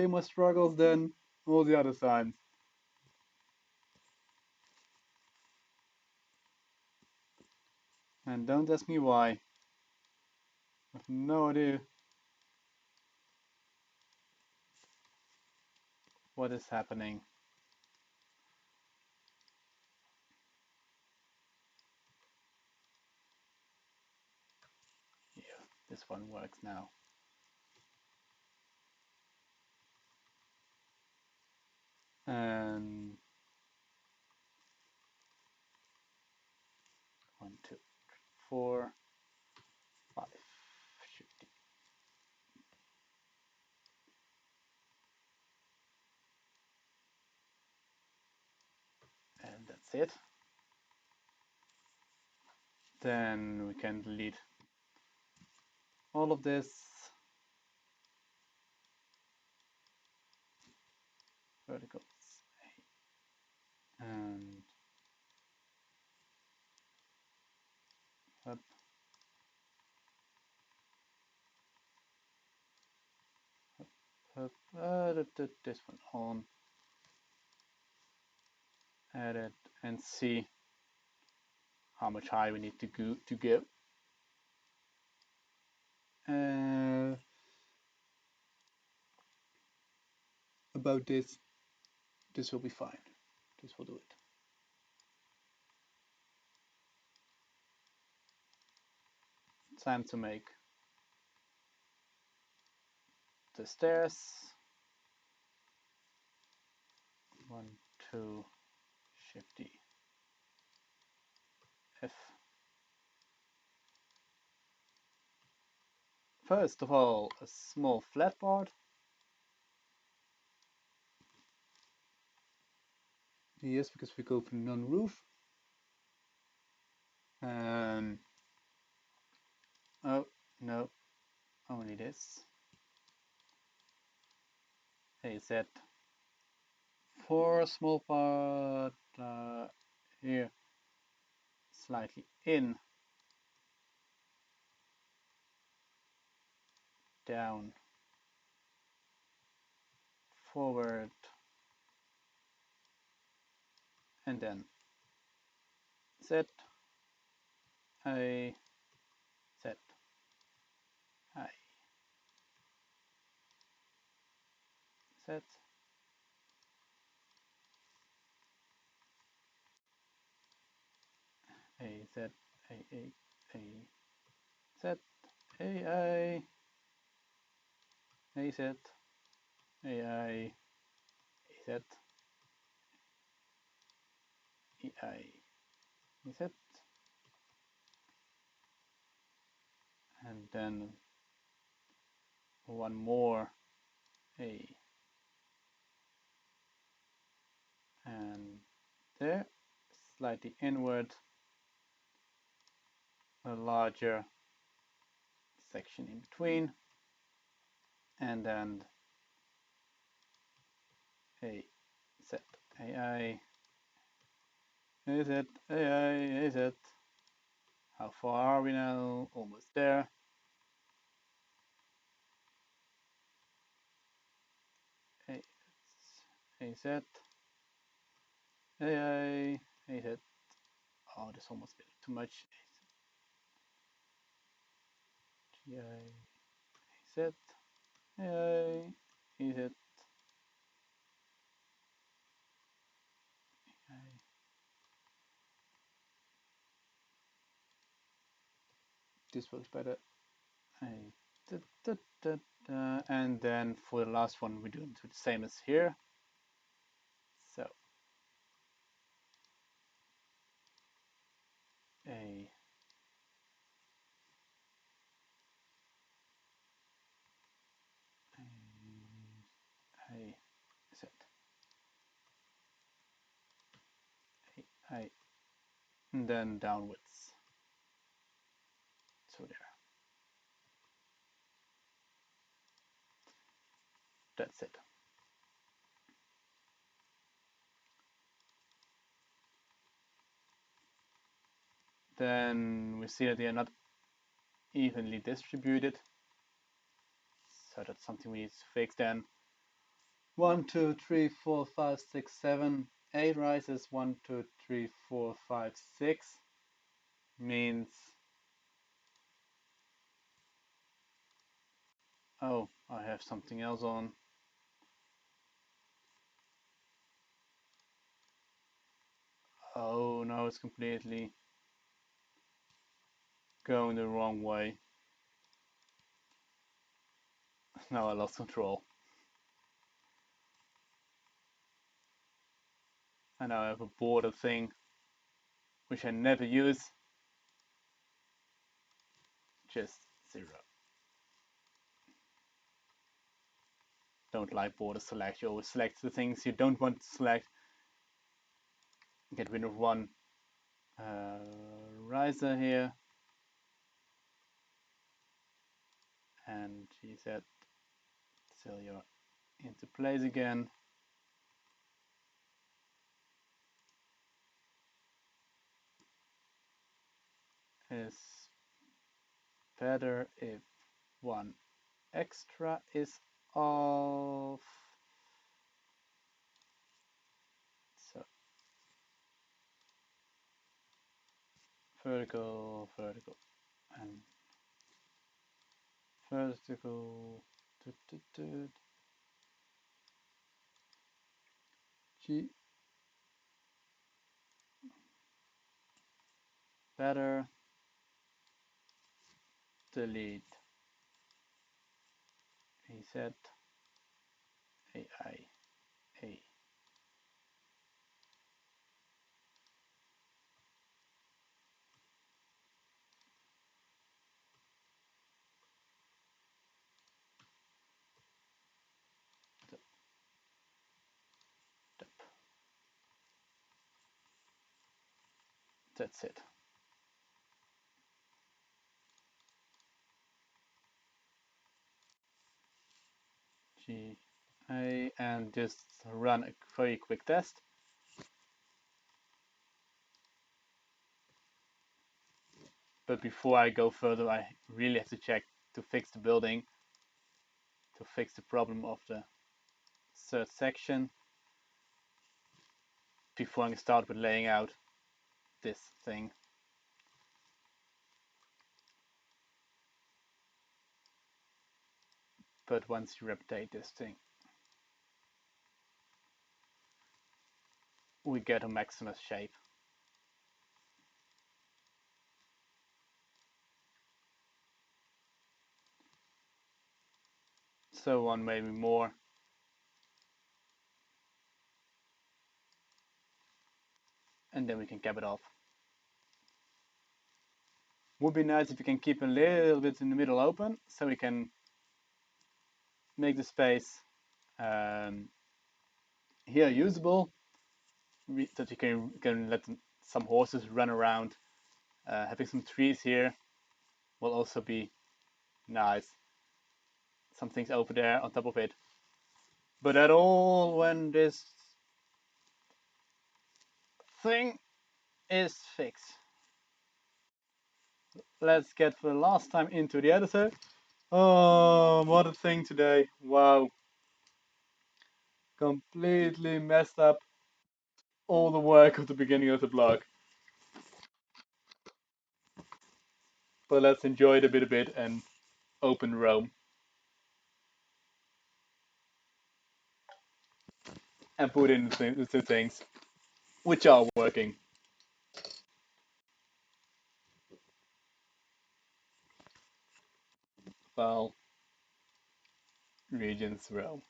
Speaker 1: more struggles than all the other times. And don't ask me why. I have no idea what is happening. Yeah, this one works now. And 1, 2, 4, 5. Shoot. And that's it. Then we can delete all of this. Verticals. And up, up, this one on. Add it and see how much high we need to go. About this will be fine. This will do it. Time to make the stairs. 1, 2, Shift D, F. First of all, a small flat part. Yes, because we go for non-roof. Oh, no, only this. Hey, set 4 small part here, slightly in, down, forward, and then set, I, set, I, set, A, set, A, set, A, set, A, set, set, and then one more A, and there, slightly inward, a larger section in between, and then A, set, AI, A, set, AI, A, set. How far are we now? Almost there. A, A, set, AI, A, set. Oh, that's almost a bit too much. Yay. Is it? Yay. Is it? Yay. This works better. Hey. Da, da, da, da. And then for the last one, we do the same as here. So a a Z a and then downwards. So there. That's it. Then we see that they are not evenly distributed. So that's something we need to fix then. 1, 2, 3, 4, 5, 6, 7, 8 rises. 1, 2, 3, 4, 5, 6 means, oh, I have something else on. Oh no, it's completely going the wrong way. Now I lost control. And now I have a border thing, which I never use. Just 0. Don't like border select. You always select the things you don't want to select. Get rid of one riser here. And GZ till you're into place again. Is better if one extra is off. So vertical, vertical, and vertical. G better delete AZ AI A. That's it. G A, and just run a very quick test. But before I go further, I really have to check to fix the building, to fix the problem of the third section before I start with laying out this thing. But once you update this thing, we get a Maximus shape. So on, maybe more. And then we can cap it off. Would be nice if you can keep a little bit in the middle open, so we can make the space here usable, that you can let some horses run around. Having some trees here will also be nice. Some things over there on top of it. But at all when this thing is fixed. Let's get for the last time into the editor. Oh, what a thing today. Wow. Completely messed up all the work of the beginning of the blog. But let's enjoy it a bit and open Rome and put in the two things, which are working. File, regions, Rome.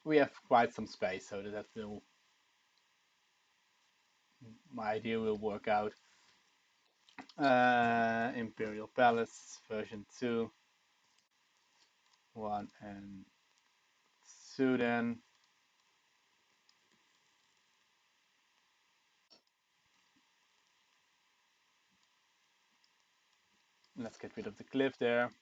Speaker 1: We have quite some space, so that will, my idea will work out. Imperial Palace version 2, 1 and Sudan. Let's get rid of the cliff there.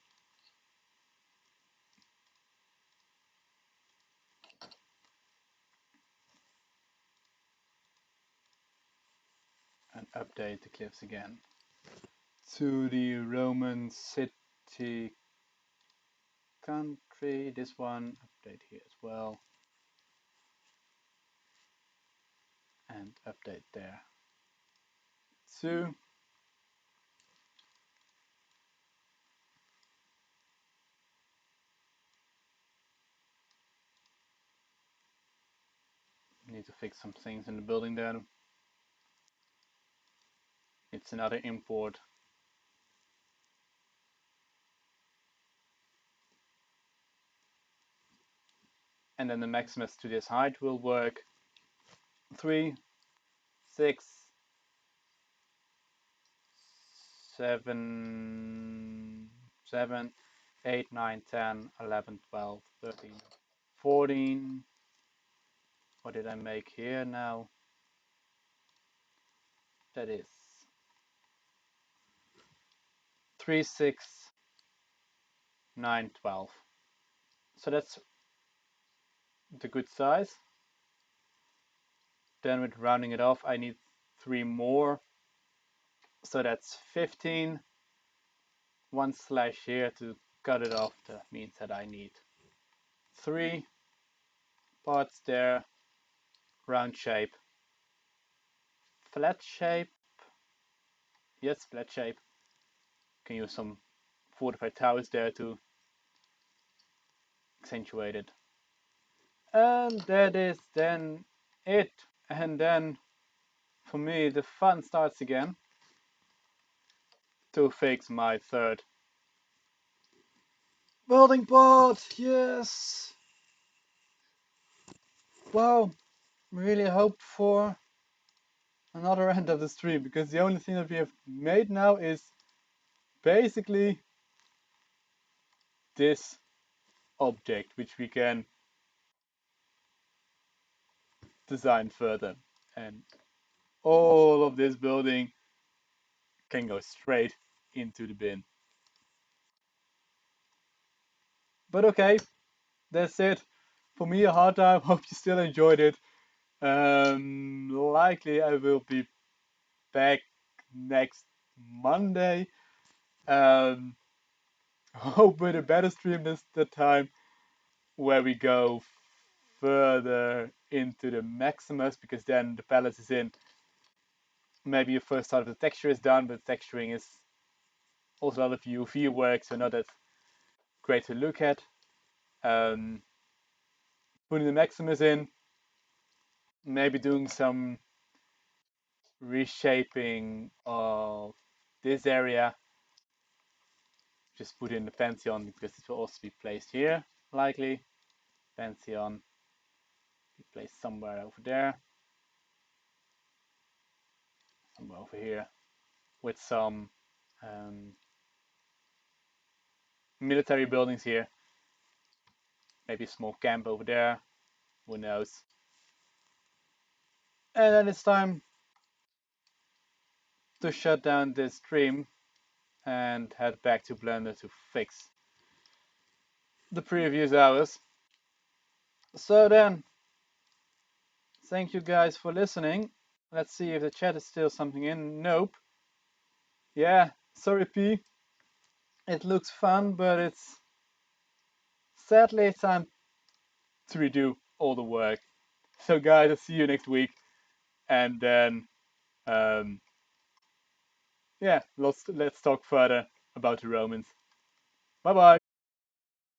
Speaker 1: And update the cliffs again to the Roman city country. This one, update here as well. And update there too. Need to fix some things in the building there. It's another import. And then the Maximus to this height will work. 3, 6, 7, 7, 8, 9, 10, 11, 12, 13, 14. What did I make here now? That is 3, 6, 9, 12. So that's the good size. Then with rounding it off, I need 3 more. So that's 15. 1 slash here to cut it off. That means that I need 3 parts there. Round shape. Flat shape. Yes, flat shape. Can use some fortified towers there to accentuate it. And that is then it. And then for me the fun starts again to fix my third building part. Yes. Wow. Really hoped for another end of the stream, because the only thing that we have made now is basically this object, which we can design further, and all of this building can go straight into the bin. But okay, that's it. For me, a hard time. Hope you still enjoyed it. Likely I will be back next Monday. Hope with a better stream this time, where we go further into the Maximus, because then the palace is in. Maybe your first part of the texture is done, but texturing is also a lot of UV work, so not that great to look at. Putting the Maximus in, maybe doing some reshaping of this area. Just put in the Pantheon, because it will also be placed here, likely. Pantheon be placed somewhere over there, somewhere over here, with some military buildings here. Maybe a small camp over there, who knows. And then it's time to shut down this stream and head back to Blender to fix the previous hours. So then, thank you guys for listening. Let's see if the chat is still something in. Nope. Yeah, sorry P. It looks fun, but it's sadly, it's time to redo all the work. So, guys, I'll see you next week, and then um, yeah, let's talk further about the Romans. Bye bye.